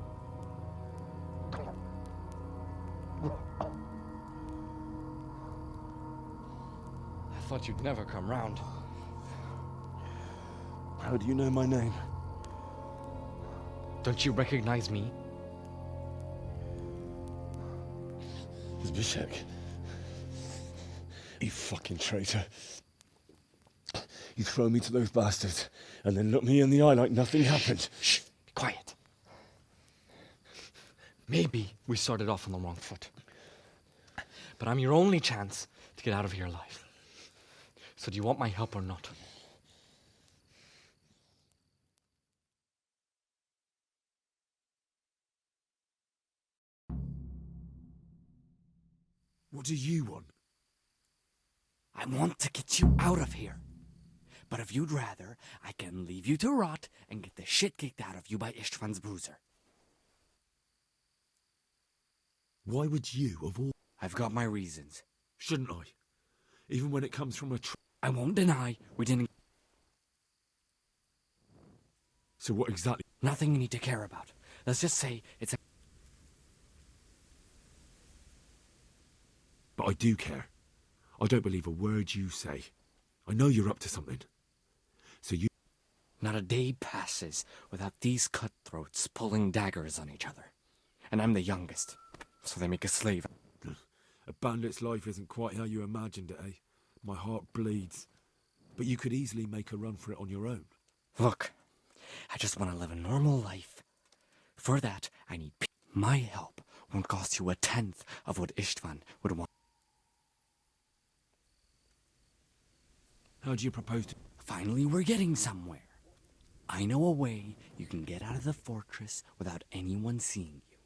S8: I thought you'd never come round.
S22: How do you know my name?
S8: Don't you recognize me?
S22: Zbyszek. You fucking traitor. You throw me to those bastards and then look me in the eye like nothing happened.
S8: Shh, be quiet. Maybe we started off on the wrong foot. But I'm your only chance to get out of here alive. So do you want my help or not?
S22: What do you want?
S8: I want to get you out of here. But if you'd rather, I can leave you to rot and get the shit kicked out of you by Istvan's bruiser.
S22: Why would you, of all...
S8: I've got my reasons.
S22: Shouldn't I? Even when it comes from a...
S8: I won't deny we didn't...
S22: So what exactly...
S8: Nothing you need to care about. Let's just say it's a...
S22: But I do care. I don't believe a word you say. I know you're up to something. So you...
S8: Not a day passes without these cutthroats pulling daggers on each other. And I'm the youngest, so they make a slave.
S22: A bandit's life isn't quite how you imagined it, eh? My heart bleeds. But you could easily make a run for it on your own.
S8: Look, I just want to live a normal life. For that, I need... My help won't cost you a tenth of what Istvan would want.
S22: How do you propose to...
S8: Finally, we're getting somewhere. I know a way you can get out of the fortress without anyone seeing you.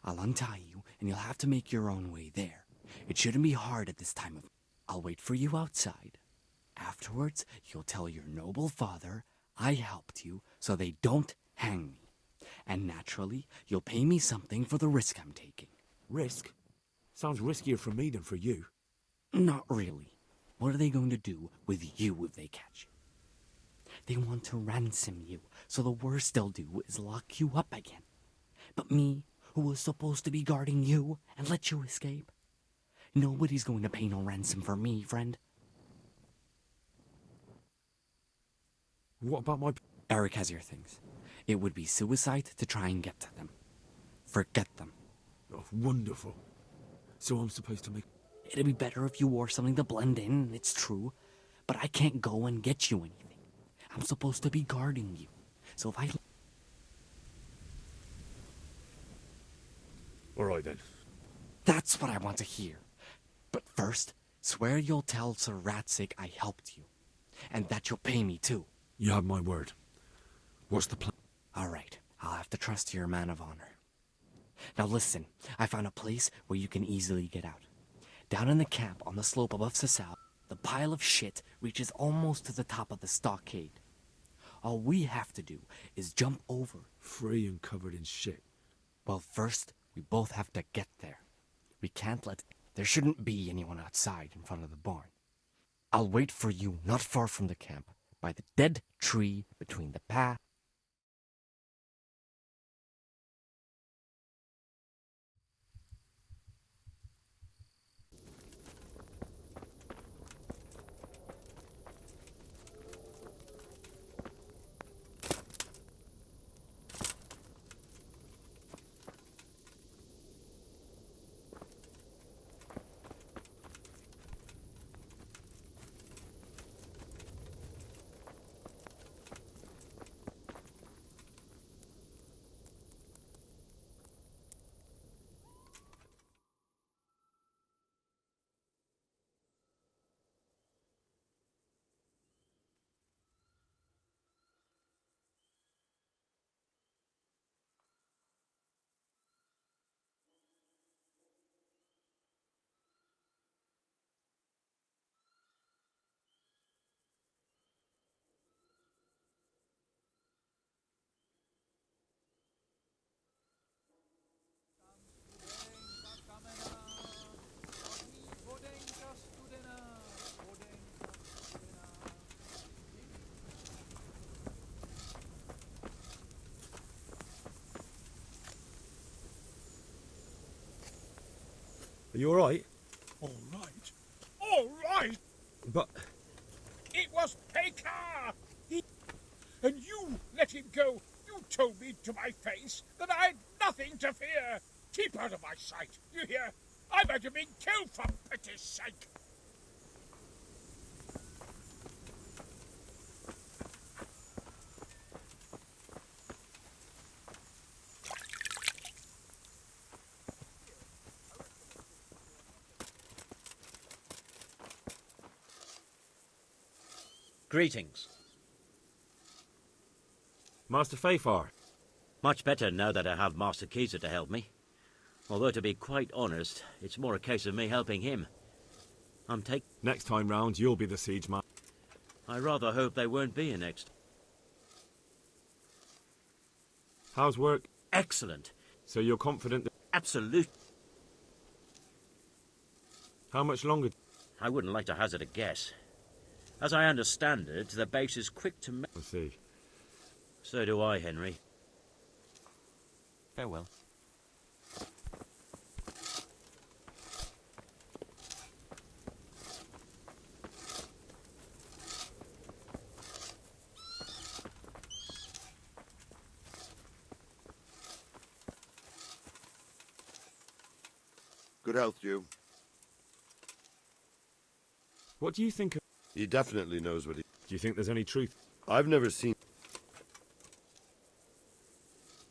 S8: I'll untie you, and you'll have to make your own way there. It shouldn't be hard at this time of... I'll wait for you outside. Afterwards, you'll tell your noble father I helped you so they don't hang me. And naturally, you'll pay me something for the risk I'm taking.
S22: Risk? Sounds riskier for me than for you.
S8: Not really. What are they going to do with you if they catch you? They want to ransom you, so the worst they'll do is lock you up again. But me, who was supposed to be guarding you and let you escape? Nobody's going to pay no ransom for me, friend.
S22: What about my...
S8: Eric has your things. It would be suicide to try and get to them. Forget them.
S22: Oh, wonderful. So I'm supposed to make...
S8: It'd be better if you wore something to blend in, it's true. But I can't go and get you anything. I'm supposed to be guarding you. So if I...
S22: All right, then.
S8: That's what I want to hear. But first, swear you'll tell Sir Ratzik I helped you. And that you'll pay me, too.
S22: You have my word. What's the plan?
S8: All right, I'll have to trust your man of honor. Now listen, I found a place where you can easily get out. Down in the camp on the slope above Sasau, the pile of shit reaches almost to the top of the stockade. All we have to do is jump over.
S22: Free and covered in shit.
S8: Well, first, we both have to get there. We can't let... There shouldn't be anyone outside in front of the barn. I'll wait for you not far from the camp, by the dead tree between the path.
S6: you alright?
S9: All right. All right!
S6: But...
S9: It was Pekar! And you let him go. You told me to my face that I had nothing to fear. Keep out of my sight, you hear? I might have been killed for pity's sake.
S11: Greetings.
S6: Master Fafar.
S11: Much better now that I have Master Keezer to help me. Although, to be quite honest, it's more a case of me helping him.
S6: Next time round, you'll be the siege man.
S11: I rather hope they won't be an next.
S6: How's work?
S11: Excellent.
S6: So you're confident that...
S11: Absolute.
S6: How much longer?
S11: I wouldn't like to hazard a guess. As I understand it, the base is quick to...
S6: I see.
S11: So do I, Henry.
S10: Farewell.
S18: Good health, you.
S6: What do you think of...
S18: He definitely knows what he...
S6: Do you think there's any truth?
S18: I've never seen...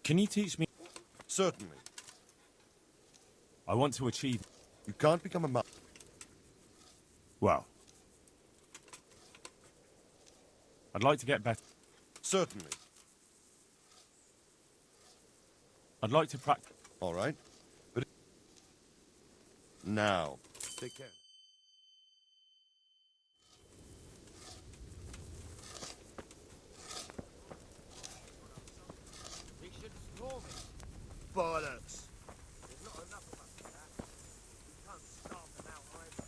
S23: Can you teach me?
S18: Certainly.
S23: I want to achieve...
S18: You can't become a master.
S23: Well. I'd like to get better.
S18: Certainly.
S23: I'd like to practice.
S18: All right. But... Now. Take care.
S1: Bollocks! There's not enough of us for that. We can't starve them out either.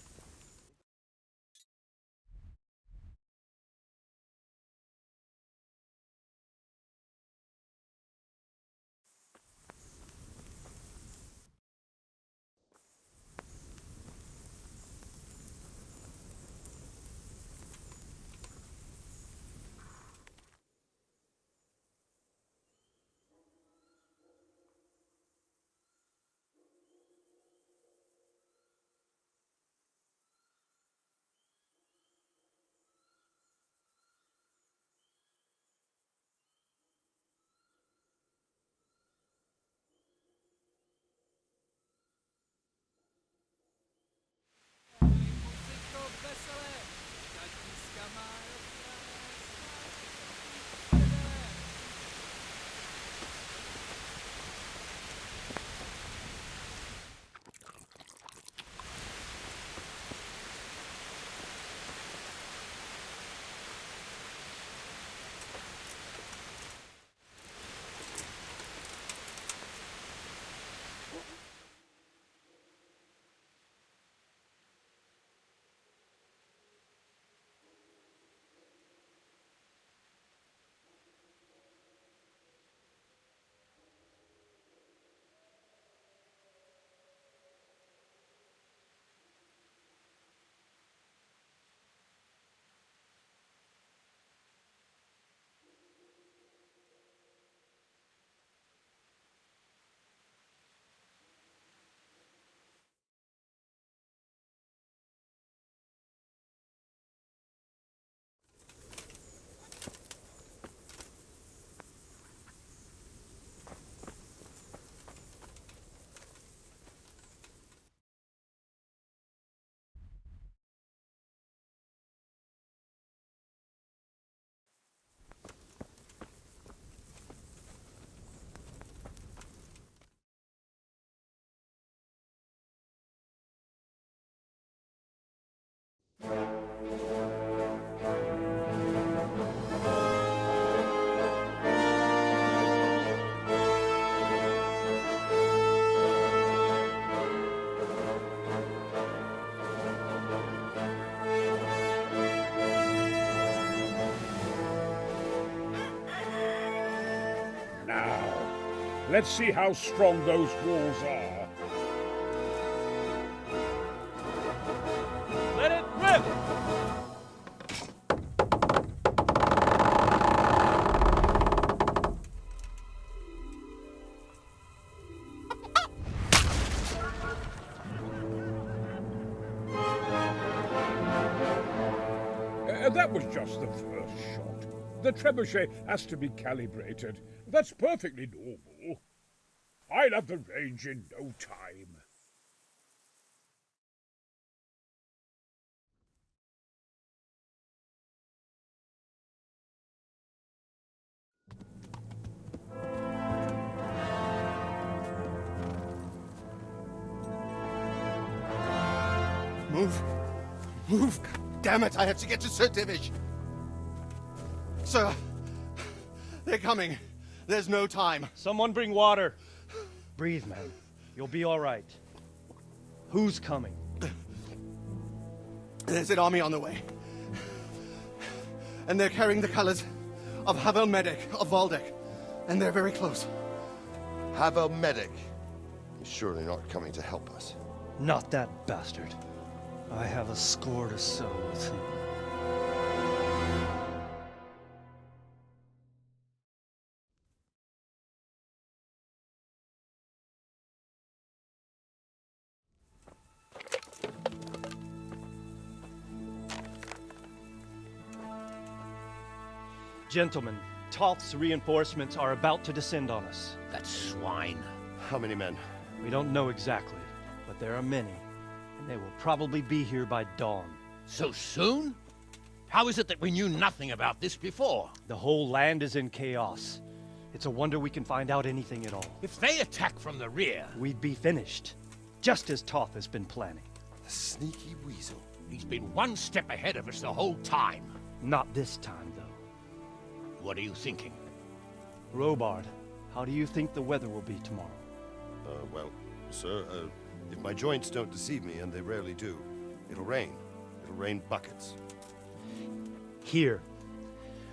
S9: Let's see how strong those walls are. That was just the first shot. The trebuchet has to be calibrated. That's perfectly normal. I'll have the range in no time.
S2: Move! Move! Damn it, I have to get to Sir Divish! Sir, they're coming. There's no time.
S19: Someone bring water. Breathe, man. You'll be all right. Who's coming?
S2: There's an army on the way. And they're carrying the colors of Havel Medic of Valdek. And they're very close.
S18: Havel Medic? He's surely not coming to help us.
S19: Not that bastard. I have a score to settle with him. Gentlemen, Toth's reinforcements are about to descend on us.
S2: That swine.
S18: How many men?
S19: We don't know exactly, but there are many. And they will probably be here by dawn.
S2: So soon? How is it that we knew nothing about this before?
S19: The whole land is in chaos. It's a wonder we can find out anything at all.
S2: If they attack from the rear...
S19: we'd be finished. Just as Toth has been planning.
S18: The sneaky weasel.
S2: He's been one step ahead of us the whole time.
S19: Not this time, though.
S2: What are you thinking?
S19: Robard, how do you think the weather will be tomorrow?
S18: Well, sir, if my joints don't deceive me, and they rarely do, it'll rain. It'll rain buckets.
S19: Here.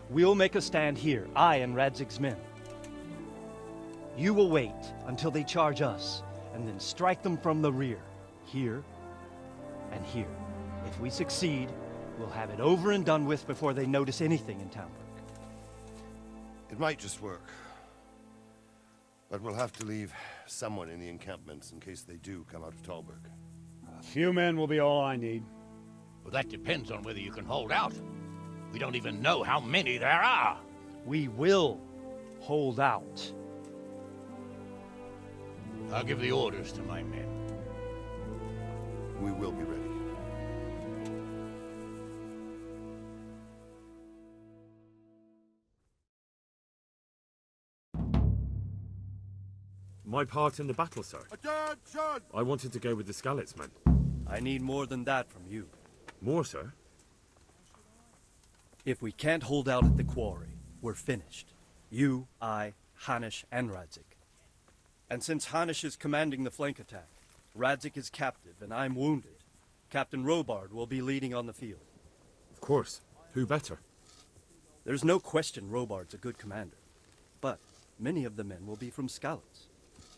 S19: We'll make a stand here, I and Radzig's men. You will wait until they charge us, and then strike them from the rear. Here and here. If we succeed, we'll have it over and done with before they notice anything in Talmberg.
S18: It might just work. But we'll have to leave someone in the encampments in case they do come out of Talberg.
S20: A few men will be all I need.
S2: Well, that depends on whether you can hold out. We don't even know how many there are.
S19: We will hold out.
S2: I'll give the orders to my men.
S18: We will be ready.
S6: My part in the battle, sir.
S12: Attention!
S6: I wanted to go with the Skalitz men.
S19: I need more than that from you.
S6: More, sir?
S19: If we can't hold out at the quarry, we're finished. You, I, Hanish, and Radzik. And since Hanish is commanding the flank attack, Radzik is captive and I'm wounded, Captain Robard will be leading on the field.
S6: Of course. Who better?
S19: There's no question Robard's a good commander. But many of the men will be from Skalitz.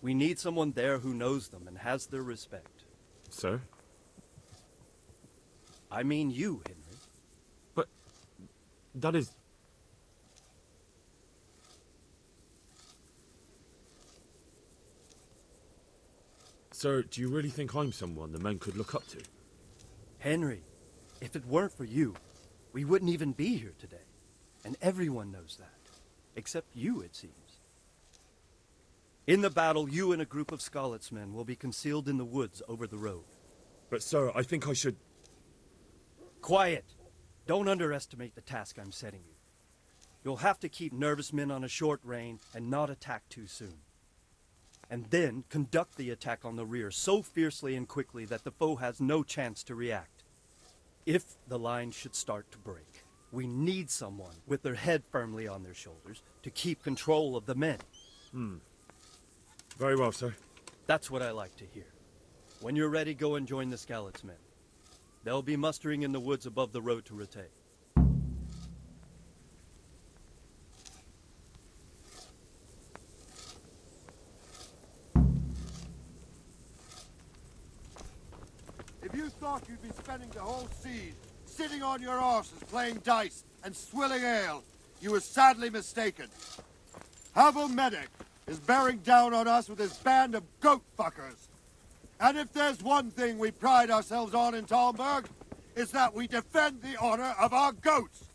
S19: We need someone there who knows them and has their respect.
S6: Sir?
S19: I mean you, Henry.
S6: But that is... Sir, do you really think I'm someone the men could look up to?
S19: Henry, if it weren't for you, we wouldn't even be here today. And everyone knows that. Except you, it seems. In the battle, you and a group of Skalitz men will be concealed in the woods over the road.
S6: But sir, I think I should...
S19: Quiet! Don't underestimate the task I'm setting you. You'll have to keep nervous men on a short rein and not attack too soon. And then conduct the attack on the rear so fiercely and quickly that the foe has no chance to react. If the line should start to break, we need someone with their head firmly on their shoulders to keep control of the men.
S6: Very well, sir.
S19: That's what I like to hear. When you're ready, go and join the Skalitz men. They'll be mustering in the woods above the road to Ratay.
S12: If you thought you'd be spending the whole siege sitting on your arses playing dice and swilling ale, you were sadly mistaken. Havel Medic is bearing down on us with his band of goat fuckers. And if there's one thing we pride ourselves on in Talmberg, is that we defend the honor of our goats.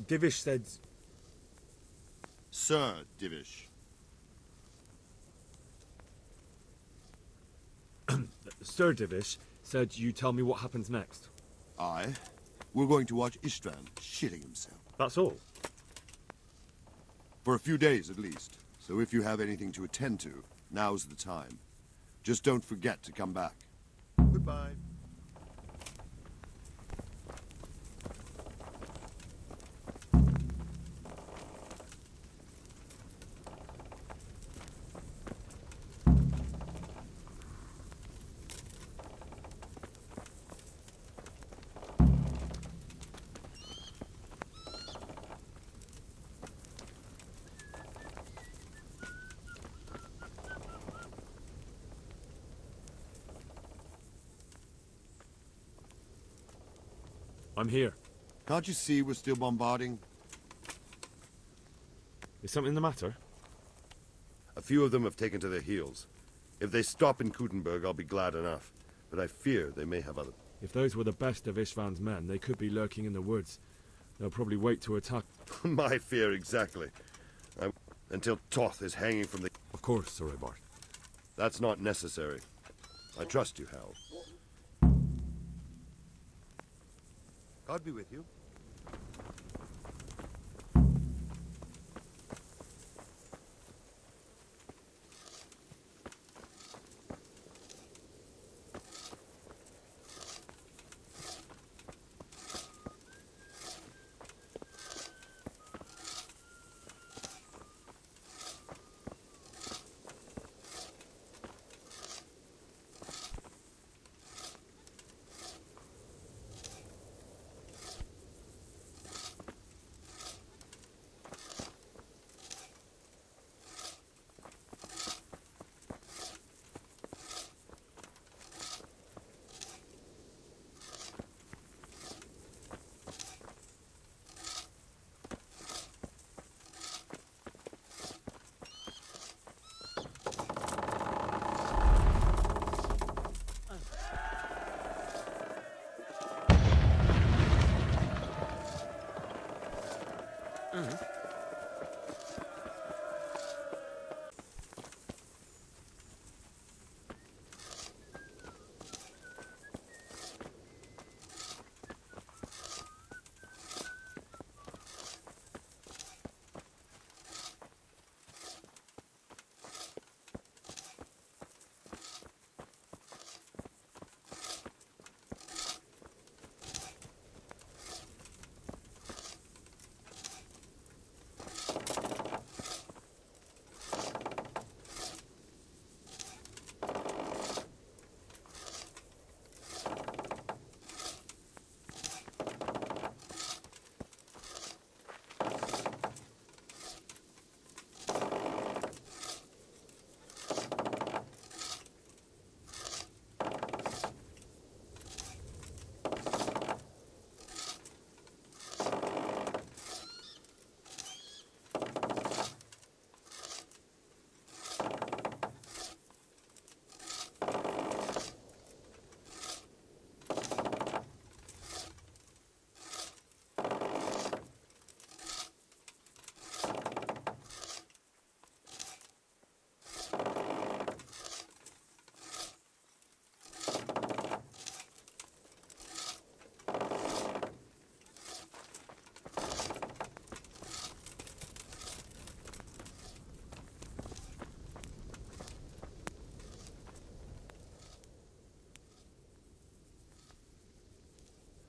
S22: Divish said...
S12: Sir Divish.
S22: Sir Divish said you tell me what happens next.
S12: Aye. We're going to watch Istvan shitting himself.
S22: That's all?
S12: For a few days, at least. So if you have anything to attend to, now's the time. Just don't forget to come back. Goodbye.
S22: I'm here.
S12: Can't you see we're still bombarding?
S22: Is something the matter?
S18: A few of them have taken to their heels. If they stop in Kutenberg, I'll be glad enough. But I fear they may have other...
S22: If those were the best of Istvan's men, they could be lurking in the woods. They'll probably wait to attack.
S18: My fear, exactly. Until Toth is hanging from the...
S22: Of course, Sir Eobard.
S18: That's not necessary. I trust you, Hal. God be with you.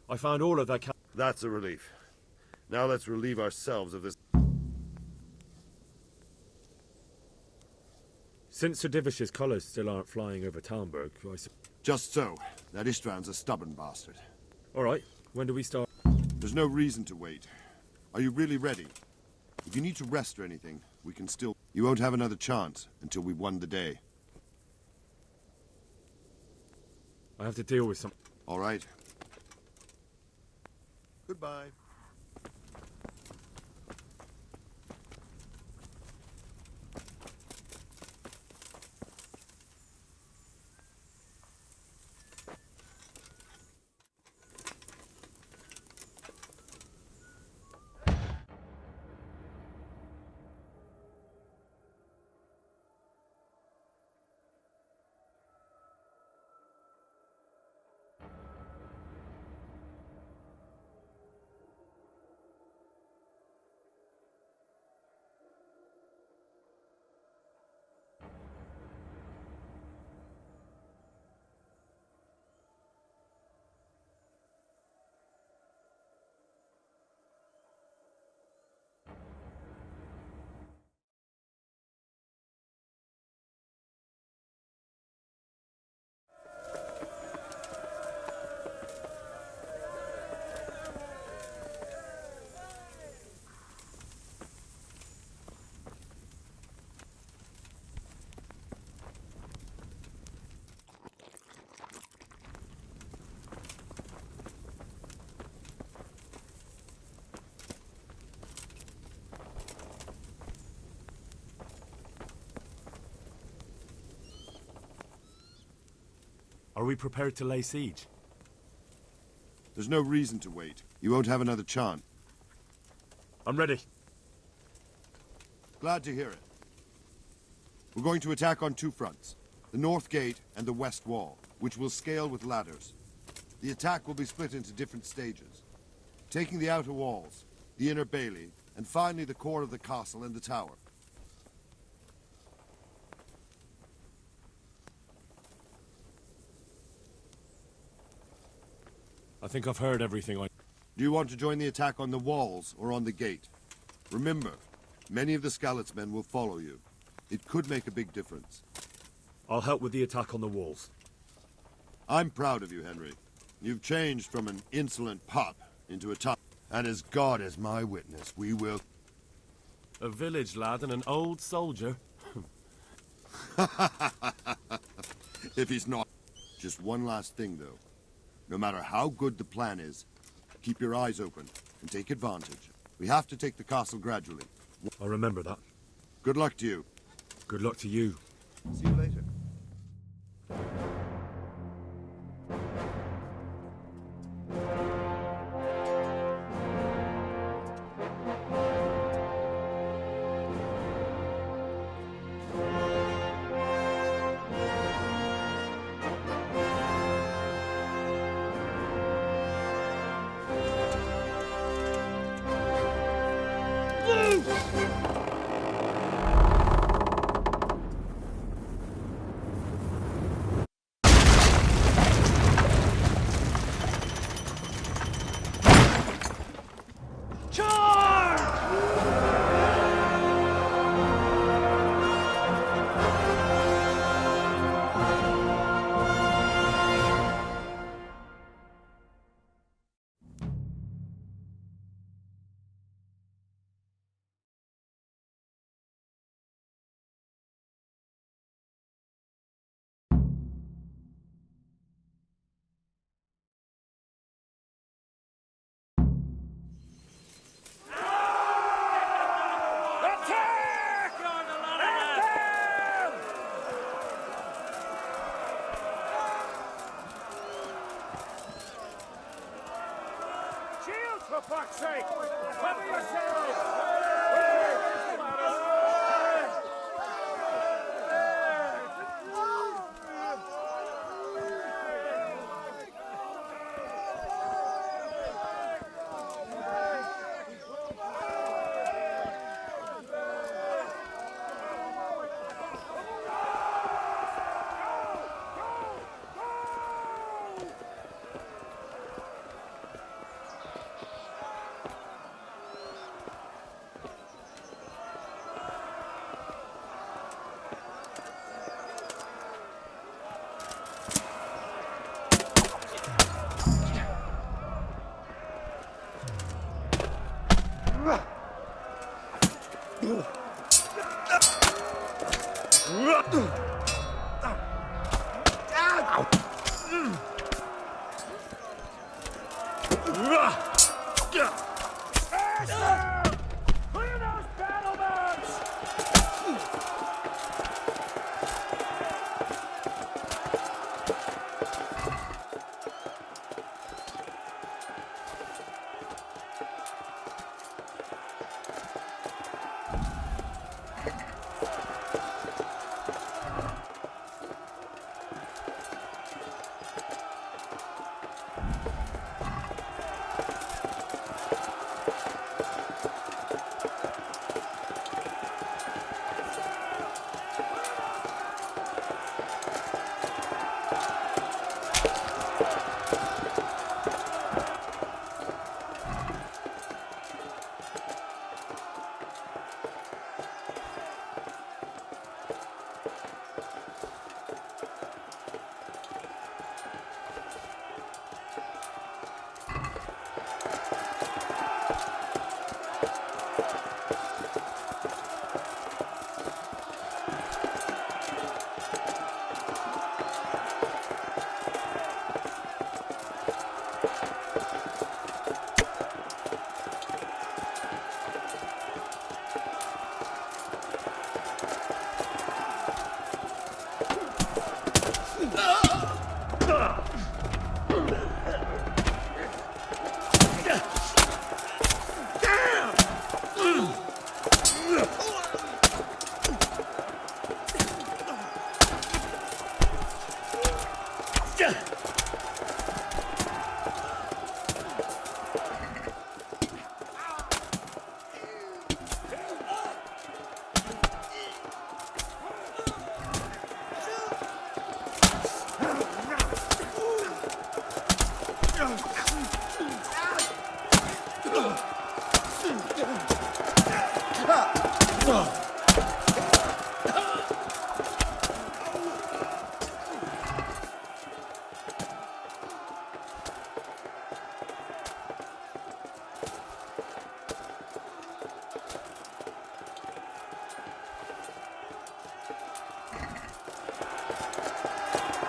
S6: I found all of their
S18: That's a relief. Now let's relieve ourselves of this.
S6: Since Sir Divish's colours still aren't flying over Talmberg,
S12: Just so. That Ishtvan's a stubborn bastard.
S6: All right, when do we start?
S12: There's no reason to wait. Are you really ready? If you need to rest or anything, we can still... You won't have another chance until we've won the day.
S6: I have to deal with some...
S12: All right. Goodbye.
S23: Are we prepared to lay siege?
S12: There's no reason to wait. You won't have another chance.
S6: I'm ready.
S12: Glad to hear it. We're going to attack on two fronts. The north gate and the west wall, which will scale with ladders. The attack will be split into different stages. Taking the outer walls, the inner bailey, and finally the core of the castle and the tower.
S23: I think I've heard everything I...
S12: Do you want to join the attack on the walls or on the gate? Remember, many of the Skalitz men will follow you. It could make a big difference.
S6: I'll help with the attack on the walls.
S12: I'm proud of you, Henry. You've changed from an insolent pup into a tough... And as God is my witness, we will...
S23: A village lad and an old soldier?
S12: If he's not... Just one last thing, though. No matter how good the plan is, keep your eyes open and take advantage. We have to take the castle gradually.
S6: I'll remember that.
S12: Good luck to you.
S6: Good luck to you.
S12: See you later.
S9: For fuck's sake! Cover yourselves! Clear those battlements!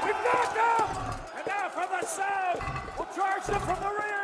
S9: We've got them! And now for the south! We'll charge them from the rear!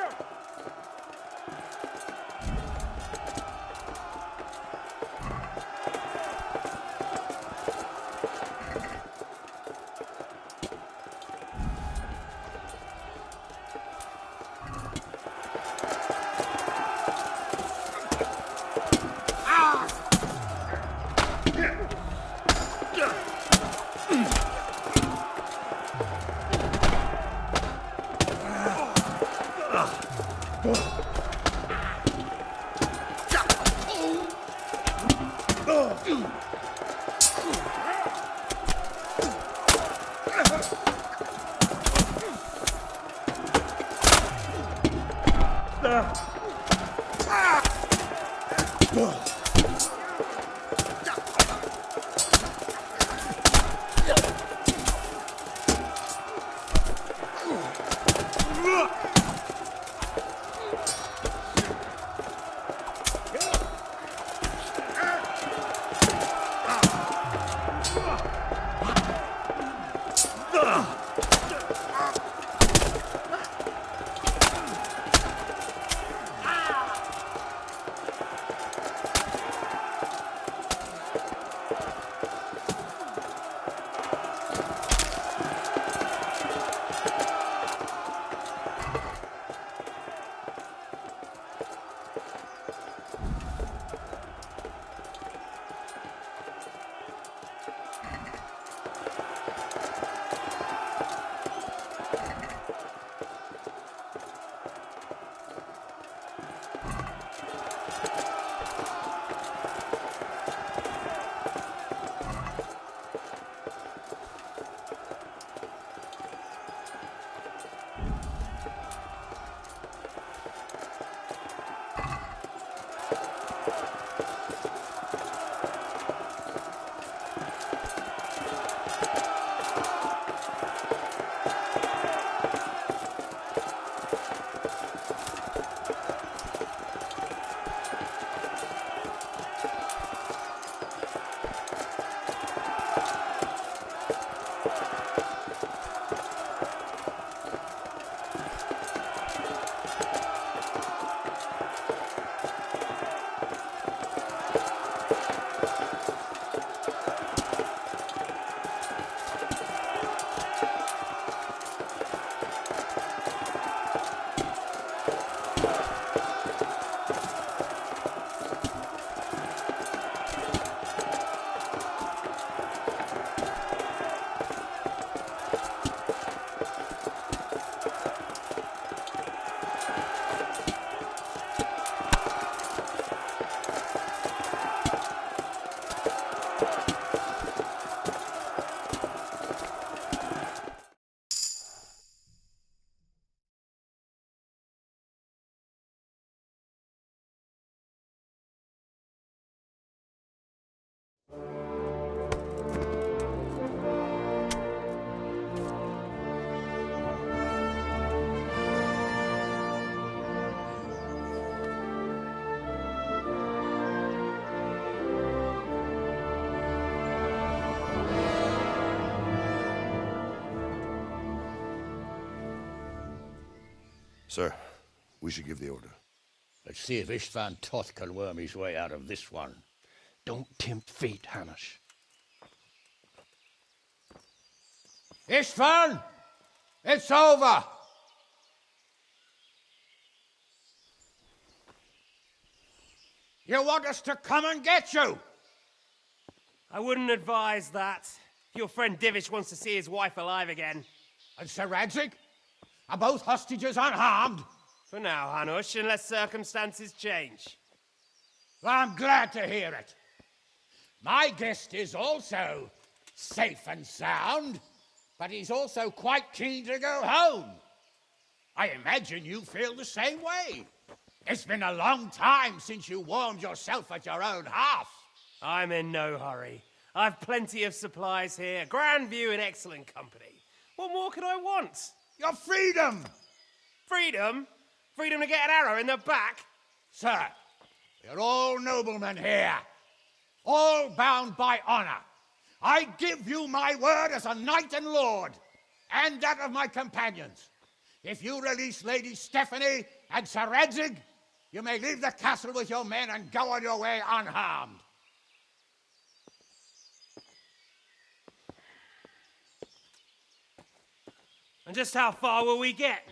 S18: Sir, we should give the order.
S4: Let's see if Istvan Toth can worm his way out of this one.
S19: Don't tempt fate, Hamish.
S4: Istvan! It's over! You want us to come and get you?
S3: I wouldn't advise that. Your friend Divish wants to see his wife alive again.
S4: And Sir Radzig? Are both hostages unharmed?
S3: For now, Hanush, unless circumstances change.
S4: Well, I'm glad to hear it. My guest is also safe and sound, but he's also quite keen to go home. I imagine you feel the same way. It's been a long time since you warmed yourself at your own hearth.
S3: I'm in no hurry. I've plenty of supplies here, grand view and excellent company. What more could I want?
S4: Your freedom!
S3: Freedom? Freedom to get an arrow in the back?
S4: Sir, we're all noblemen here, all bound by honor. I give you my word as a knight and lord, and that of my companions. If you release Lady Stephanie and Sir Radzig, you may leave the castle with your men and go on your way unharmed.
S3: And just how far will we get?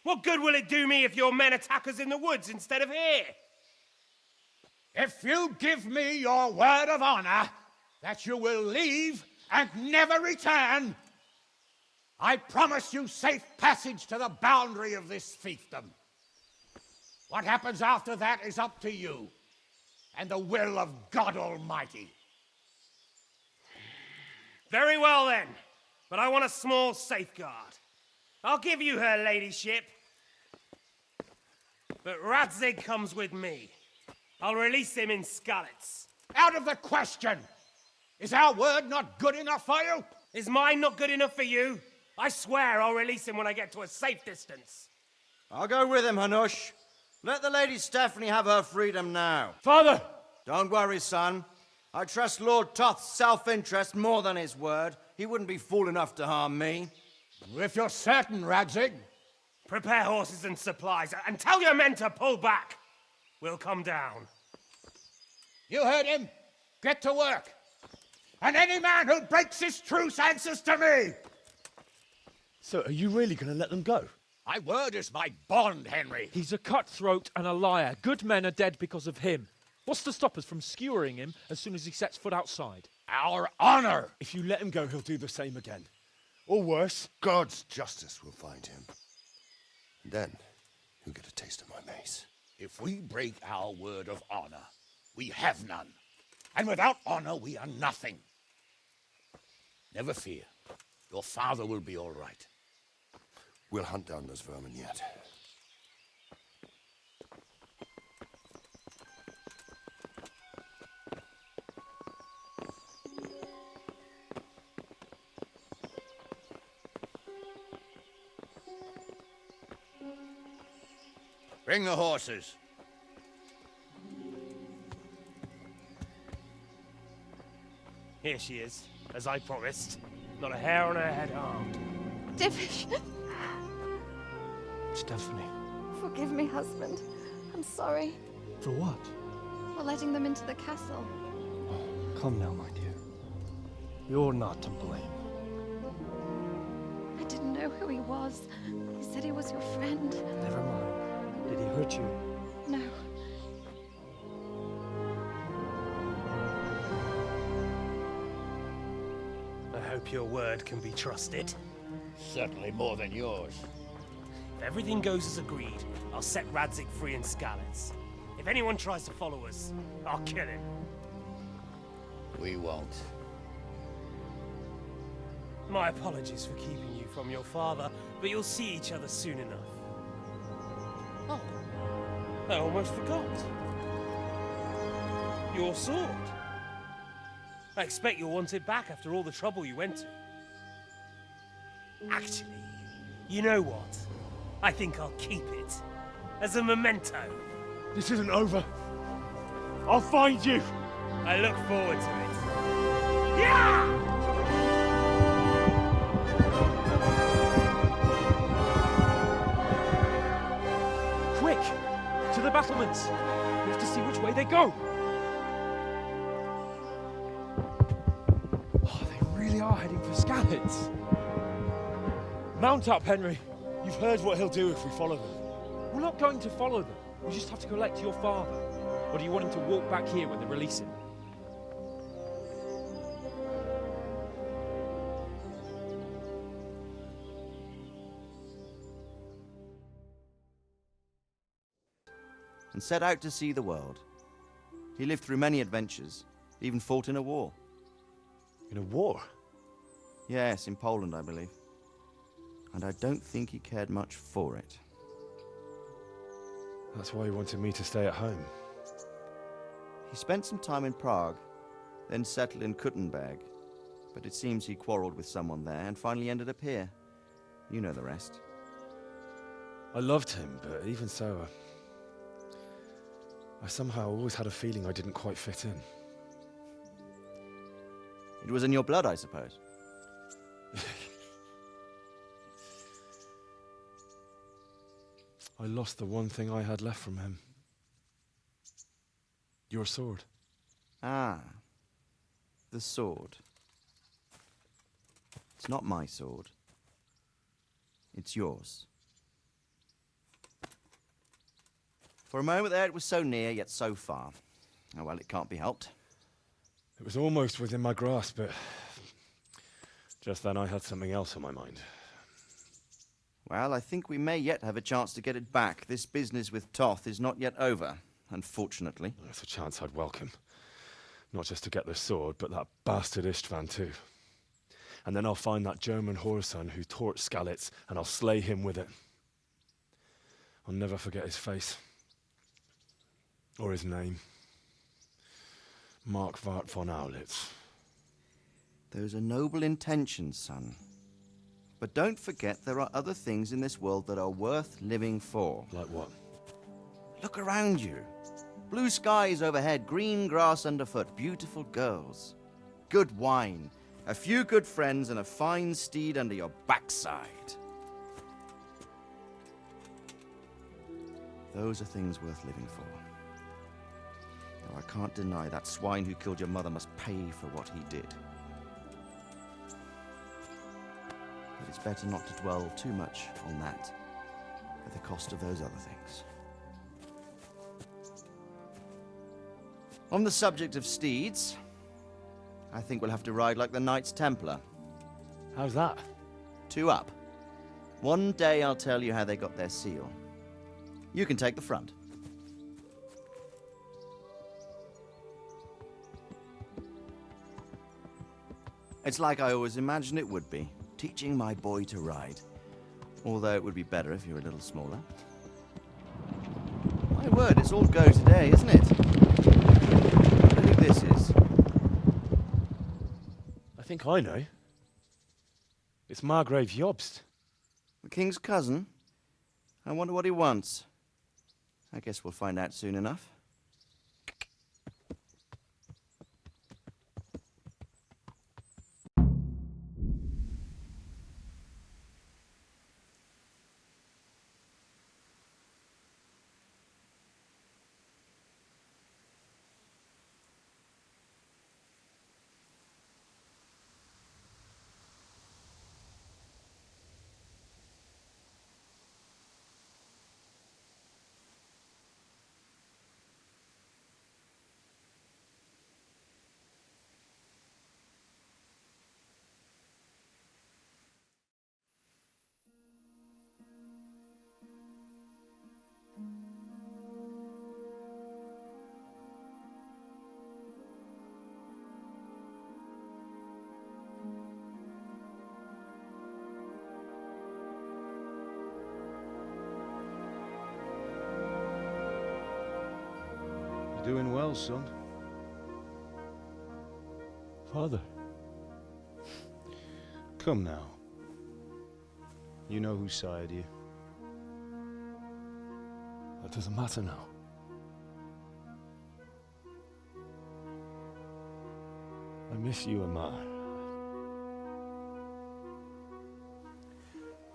S3: What good will it do me if your men attack us in the woods instead of here?
S4: If you give me your word of honor that you will leave and never return, I promise you safe passage to the boundary of this fiefdom. What happens after that is up to you and the will of God Almighty.
S3: Very well then, but I want a small safeguard. I'll give you her ladyship, but Radzig comes with me. I'll release him in Skalitz.
S4: Out of the question! Is our word not good enough for you?
S3: Is mine not good enough for you? I swear I'll release him when I get to a safe distance.
S14: I'll go with him, Hanush. Let the Lady Stephanie have her freedom now.
S19: Father!
S14: Don't worry, son. I trust Lord Toth's self-interest more than his word. He wouldn't be fool enough to harm me.
S4: If you're certain, Radzig.
S3: Prepare horses and supplies, and tell your men to pull back. We'll come down.
S4: You heard him. Get to work. And any man who breaks his truce answers to me.
S15: So, are you really going to let them go?
S4: My word is my bond, Henry.
S15: He's a cutthroat and a liar. Good men are dead because of him. What's to stop us from skewering him as soon as he sets foot outside?
S4: Our honor!
S15: If you let him go, he'll do the same again. Or worse.
S18: God's justice will find him. And then, he'll get a taste of my mace.
S4: If we break our word of honor, we have none. And without honor, we are nothing. Never fear. Your father will be all right.
S18: We'll hunt down those vermin yet.
S4: Bring the horses.
S3: Here she is, as I promised. Not a hair on her head harmed.
S24: Divish!
S19: Stephanie.
S24: Forgive me, husband. I'm sorry.
S19: For what?
S24: For letting them into the castle.
S19: Oh, come now, my dear. You're not to blame.
S24: I didn't know who he was. He said he was your friend.
S19: Never mind. Did he hurt you?
S24: No.
S3: I hope your word can be trusted.
S4: Certainly more than yours.
S3: If everything goes as agreed, I'll set Radzig free in Skalitz. If anyone tries to follow us, I'll kill him.
S4: We won't.
S3: My apologies for keeping you from your father, but you'll see each other soon enough. Oh, I almost forgot. Your sword. I expect you'll want it back after all the trouble you went to. Actually, you know what? I think I'll keep it. As a memento.
S15: This isn't over. I'll find you.
S3: I look forward to it. Yeah!
S15: battlements. We have to see which way they go. Oh, they really are heading for Skalitz. Mount up, Henry.
S22: You've heard what he'll do if we follow them.
S15: We're not going to follow them. We just have to collect your father. Or do you want him to walk back here when they release him?
S14: And set out to see the world. He lived through many adventures, even fought in a war.
S22: In a war?
S14: Yes, in Poland, I believe. And I don't think he cared much for it.
S22: That's why he wanted me to stay at home.
S14: He spent some time in Prague, then settled in Kuttenberg. But it seems he quarreled with someone there and finally ended up here. You know the rest.
S22: I loved him, but even so, I somehow always had a feeling I didn't quite fit in.
S14: It was in your blood, I suppose.
S22: I lost the one thing I had left from him. Your sword.
S14: Ah. The sword. It's not my sword. It's yours. For a moment there, it was so near, yet so far. Oh, well, it can't be helped.
S22: It was almost within my grasp, but just then I had something else on my mind.
S14: Well, I think we may yet have a chance to get it back. This business with Toth is not yet over, unfortunately.
S22: That's a chance I'd welcome. Not just to get the sword, but that bastard Istvan too. And then I'll find that German whoreson who torched Skalitz, and I'll slay him with it. I'll never forget his face. Or his name. Mark Vart von Aulitz.
S14: Those are noble intentions, son. But don't forget there are other things in this world that are worth living for.
S22: Like what?
S14: Look around you. Blue skies overhead, green grass underfoot, beautiful girls. Good wine, a few good friends, and a fine steed under your backside. Those are things worth living for. Though I can't deny that swine who killed your mother must pay for what he did. But it's better not to dwell too much on that at the cost of those other things. On the subject of steeds, I think we'll have to ride like the Knights Templar.
S22: How's that?
S14: 2 up. One day I'll tell you how they got their seal. You can take the front. It's like I always imagined it would be, teaching my boy to ride. Although it would be better if you were a little smaller. My word, it's all go today, isn't it? I wonder who this is.
S22: I think I know. It's Margrave Jobst.
S14: The king's cousin? I wonder what he wants. I guess we'll find out soon enough.
S7: Doing well, son.
S22: Father.
S7: Come now. You know who sired you.
S22: That doesn't matter now. I miss you, Amar.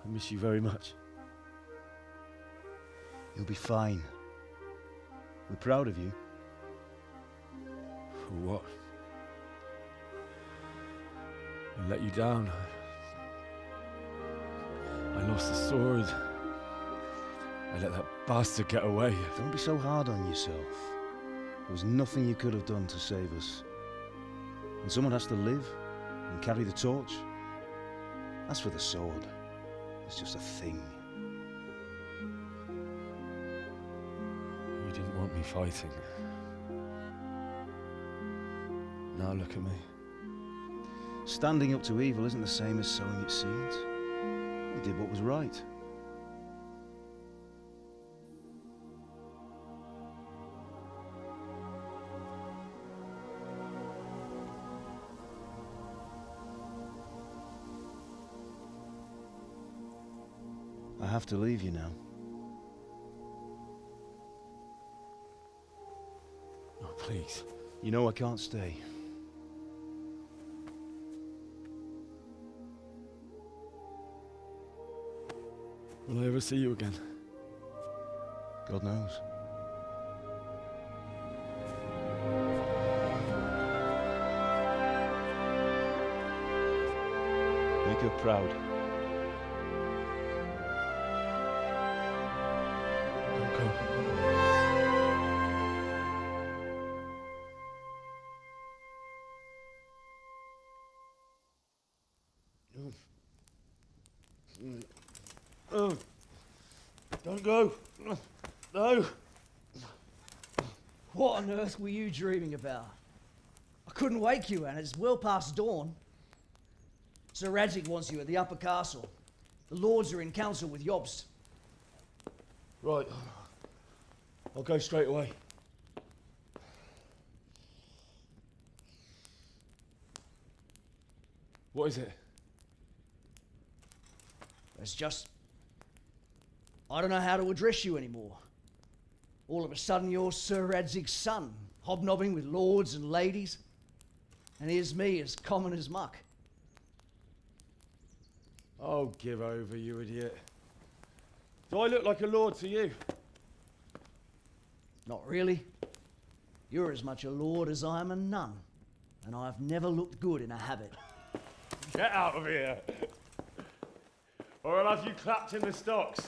S22: I miss you very much.
S7: You'll be fine. We're proud of you.
S22: For what? I let you down. I lost the sword. I let that bastard get away.
S7: Don't be so hard on yourself. There was nothing you could have done to save us. And someone has to live and carry the torch. As for the sword, it's just a thing.
S22: You didn't want me fighting.
S7: Now look at me. Standing up to evil isn't the same as sowing its seeds. You did what was right. I have to leave you now.
S22: Oh, please.
S7: You know I can't stay.
S22: Will I ever see you again?
S7: God knows. Make her proud.
S22: Don't go.
S7: Oh, don't go. No.
S13: What on earth were you dreaming about? I couldn't wake you, and it's well past dawn. Sir Radzig wants you at the upper castle. The lords are in council with Jobst.
S22: Right. I'll go straight away. What is it?
S13: It's just... I don't know how to address you anymore. All of a sudden you're Sir Radzig's son, hobnobbing with lords and ladies. And here's me, as common as muck.
S22: Oh, give over, you idiot. Do I look like a lord to you?
S13: Not really. You're as much a lord as I am a nun. And I've never looked good in a habit.
S22: Get out of here! Or I'll have you clapped in the stocks.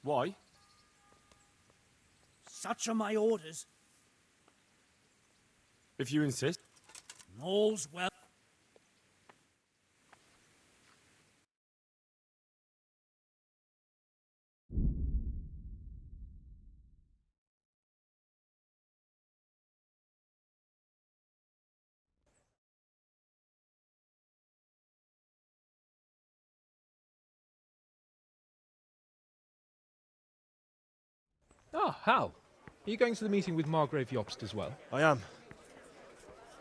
S22: Why?
S13: Such are my orders.
S22: If you insist.
S13: All's well.
S15: Ah, Hal. Are you going to the meeting with Margrave Jobst as well?
S22: I am.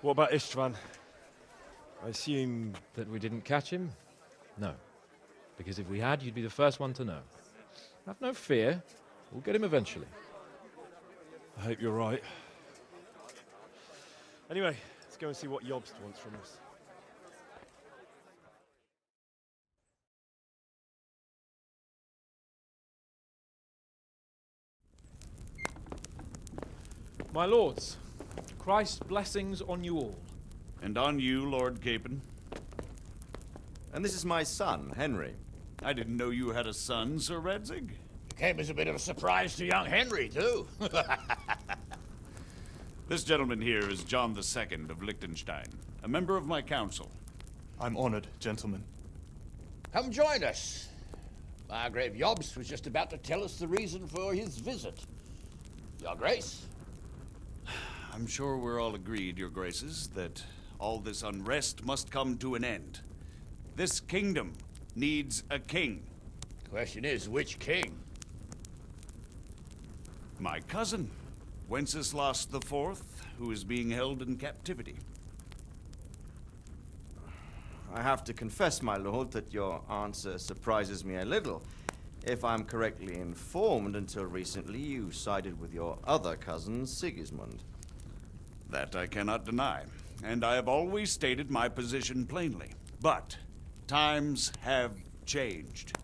S22: What about Istvan? I assume...
S15: That we didn't catch him? No. Because if we had, you'd be the first one to know. Have no fear. We'll get him eventually.
S22: I hope you're right. Anyway, let's go and see what Jobst wants from us.
S15: My lords, Christ's blessings on you all.
S5: And on you, Lord Capon.
S14: And this is my son, Henry.
S5: I didn't know you had a son, Sir Redzig.
S4: It came as a bit of a surprise to young Henry, too.
S5: This gentleman here is John II of Liechtenstein, a member of my council.
S16: I'm honored, gentlemen.
S4: Come join us. Margrave Jobst was just about to tell us the reason for his visit. Your Grace?
S5: I'm sure we're all agreed, Your Graces, that all this unrest must come to an end. This kingdom needs a king.
S4: Question is, which king?
S5: My cousin, Wenceslas IV, who is being held in captivity.
S14: I have to confess, my lord, that your answer surprises me a little. If I'm correctly informed, until recently you sided with your other cousin, Sigismund.
S5: That I cannot deny, and I have always stated my position plainly. But times have changed.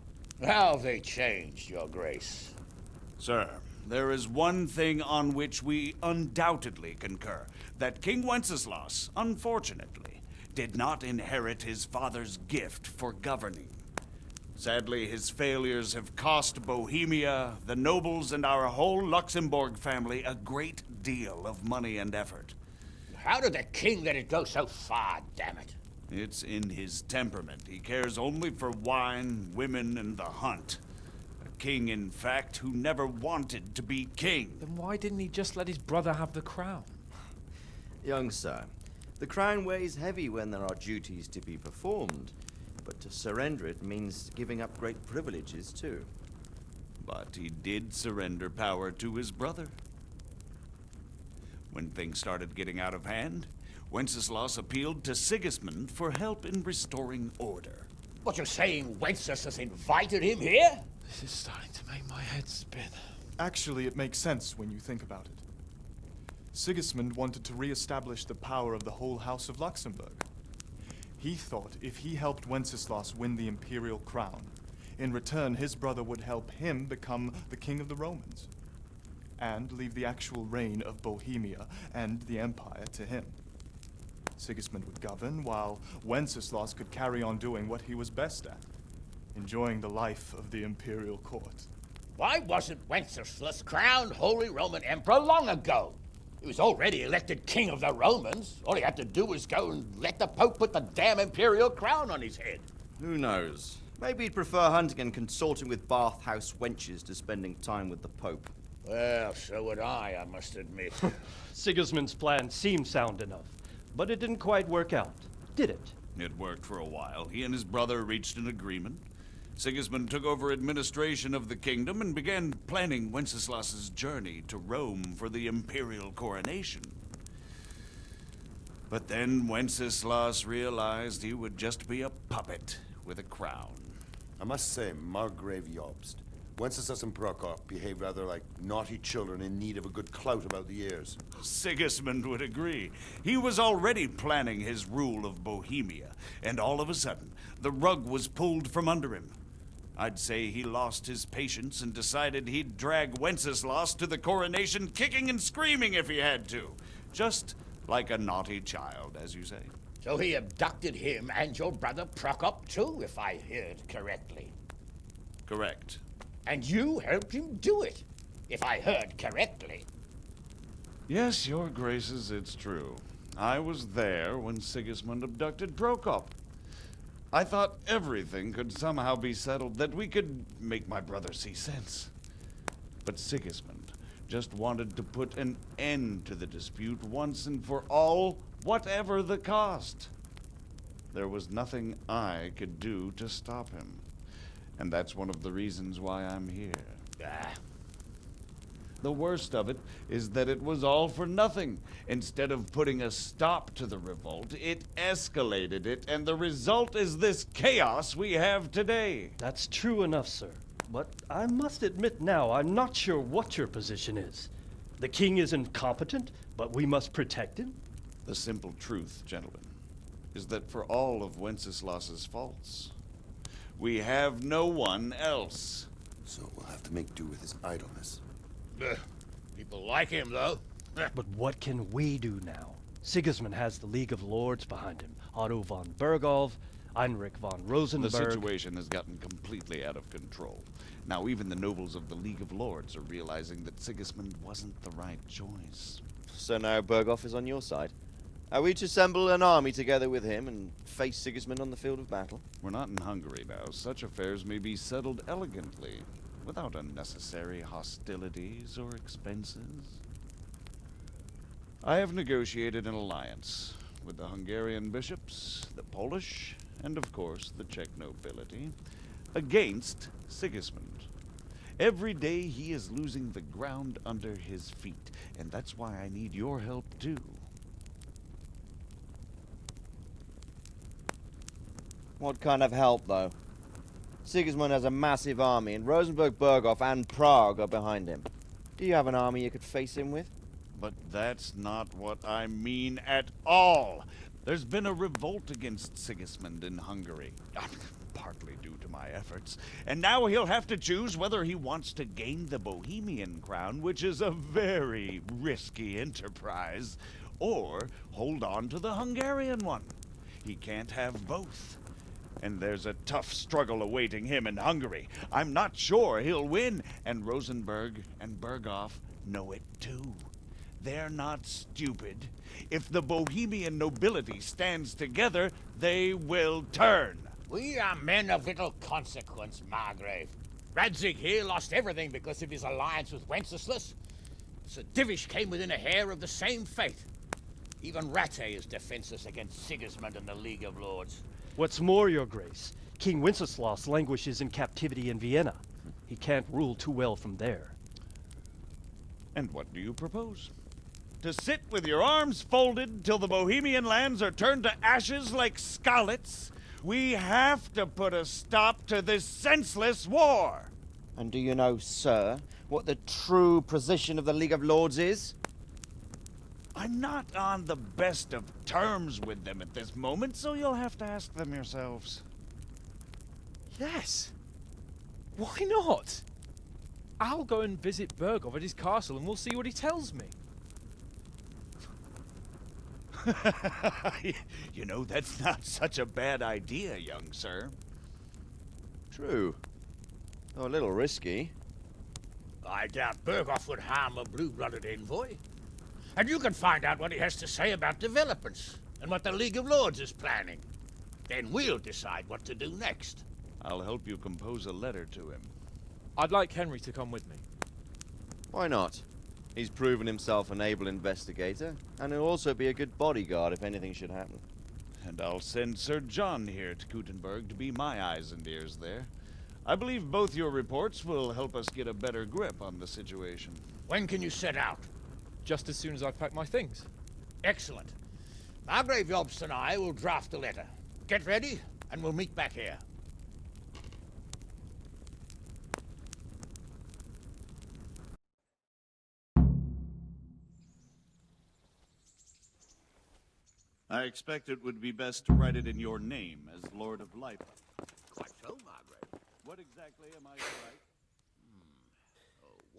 S4: How have they changed, Your Grace?
S5: Sir, there is one thing on which we undoubtedly concur, that King Wenceslas, unfortunately, did not inherit his father's gift for governing. Sadly, his failures have cost Bohemia, the nobles, and our whole Luxembourg family a great deal of money and effort.
S4: How did the king let it go so far, damn it?
S5: It's in his temperament. He cares only for wine, women, and the hunt. A king, in fact, who never wanted to be king.
S15: Then why didn't he just let his brother have the crown?
S14: Young sir, the crown weighs heavy when there are duties to be performed, but to surrender it means giving up great privileges too.
S5: But he did surrender power to his brother. When things started getting out of hand, Wenceslas appealed to Sigismund for help in restoring order.
S4: What, you're saying Wenceslas invited him here?
S15: This is starting to make my head spin.
S16: Actually, it makes sense when you think about it. Sigismund wanted to re-establish the power of the whole House of Luxembourg. He thought if he helped Wenceslas win the imperial crown, in return his brother would help him become the king of the Romans, and leave the actual reign of Bohemia and the empire to him. Sigismund would govern, while Wenceslas could carry on doing what he was best at, enjoying the life of the imperial court.
S4: Why wasn't Wenceslas crowned Holy Roman Emperor long ago? He was already elected king of the Romans. All he had to do was go and let the Pope put the damn imperial crown on his head.
S14: Who knows? Maybe he'd prefer hunting and consorting with bathhouse wenches to spending time with the Pope.
S4: Well, so would I must admit.
S19: Sigismund's plan seemed sound enough, but it didn't quite work out, did it?
S5: It worked for a while. He and his brother reached an agreement. Sigismund took over administration of the kingdom and began planning Wenceslas's journey to Rome for the imperial coronation. But then Wenceslas realized he would just be a puppet with a crown.
S18: I must say, Margrave Jobst, Wenceslas and Prokop behave rather like naughty children in need of a good clout about the ears.
S5: Sigismund would agree. He was already planning his rule of Bohemia, and all of a sudden, the rug was pulled from under him. I'd say he lost his patience and decided he'd drag Wenceslas to the coronation kicking and screaming if he had to. Just like a naughty child, as you say.
S4: So he abducted him and your brother Prokop too, if I heard correctly.
S5: Correct.
S4: And you helped him do it, if I heard correctly.
S5: Yes, your graces, it's true. I was there when Sigismund abducted Prokop. I thought everything could somehow be settled, that we could make my brother see sense. But Sigismund just wanted to put an end to the dispute once and for all, whatever the cost. There was nothing I could do to stop him. And that's one of the reasons why I'm here. The worst of it is that it was all for nothing. Instead of putting a stop to the revolt, it escalated it, and the result is this chaos we have today.
S19: That's true enough, sir. But I must admit now, I'm not sure what your position is. The king is incompetent, but we must protect him?
S5: The simple truth, gentlemen, is that for all of Wenceslas's faults, we have no one else.
S18: So we'll have to make do with his idleness.
S4: People like him, though.
S19: But what can we do now? Sigismund has the League of Lords behind him. Otto von Bergolf, Heinrich von Rosenberg.
S5: The situation has gotten completely out of control. Now even the nobles of the League of Lords are realizing that Sigismund wasn't the right choice.
S14: So now Berghoff is on your side. Are we to assemble an army together with him and face Sigismund on the field of battle?
S5: We're not in Hungary now. Such affairs may be settled elegantly, without unnecessary hostilities or expenses. I have negotiated an alliance with the Hungarian bishops, the Polish, and of course the Czech nobility, against Sigismund. Every day he is losing the ground under his feet, and that's why I need your help too.
S14: What kind of help, though? Sigismund has a massive army, and Rosenberg, Berghoff, and Prague are behind him. Do you have an army you could face him with?
S5: But that's not what I mean at all. There's been a revolt against Sigismund in Hungary, partly due to my efforts, and now he'll have to choose whether he wants to gain the Bohemian crown, which is a very risky enterprise, or hold on to the Hungarian one. He can't have both. And there's a tough struggle awaiting him in Hungary. I'm not sure he'll win, and Rosenberg and Berghoff know it too. They're not stupid. If the Bohemian nobility stands together, they will turn.
S4: We are men of little consequence, Margrave. Radzig here lost everything because of his alliance with Wenceslas. Sir Divish came within a hair of the same fate. Even Rattay is defenseless against Sigismund and the League of Lords.
S19: What's more, Your Grace, King Wenceslas languishes in captivity in Vienna. He can't rule too well from there.
S5: And what do you propose? To sit with your arms folded till the Bohemian lands are turned to ashes like Skalitz? We have to put a stop to this senseless war!
S14: And do you know, sir, what the true position of the League of Lords is?
S5: I'm not on the best of terms with them at this moment, so you'll have to ask them yourselves.
S15: Yes. Why not? I'll go and visit Berghoff at his castle and we'll see what he tells me.
S5: You know, that's not such a bad idea, young sir.
S14: True. Though a little risky.
S4: I doubt Berghoff would harm a blue-blooded envoy. And you can find out what he has to say about developments and what the League of Lords is planning. Then we'll decide what to do next.
S5: I'll help you compose a letter to him.
S15: I'd like Henry to come with me.
S14: Why not? He's proven himself an able investigator, and he'll also be a good bodyguard if anything should happen.
S5: And I'll send Sir John here to Kuttenberg to be my eyes and ears there. I believe both your reports will help us get a better grip on the situation.
S4: When can you set out?
S15: Just as soon as I've packed my things.
S4: Excellent. Margrave Jobst and I will draft the letter. Get ready, and we'll meet back here.
S5: I expect it would be best to write it in your name as Lord of Lipa.
S1: Quite so, Margaret.
S5: What exactly am I to write?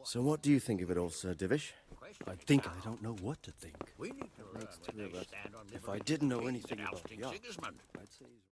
S14: So what do you think of it all, Sir Divish?
S19: I think I don't know what to think.
S1: We need to learn
S19: Makes
S1: where
S19: two of
S1: they
S19: us.
S1: stand on
S19: If
S1: liberty
S19: I didn't know
S1: and
S19: anything about
S1: ousting
S19: yachts,
S1: Sigismund.
S19: I'd say he's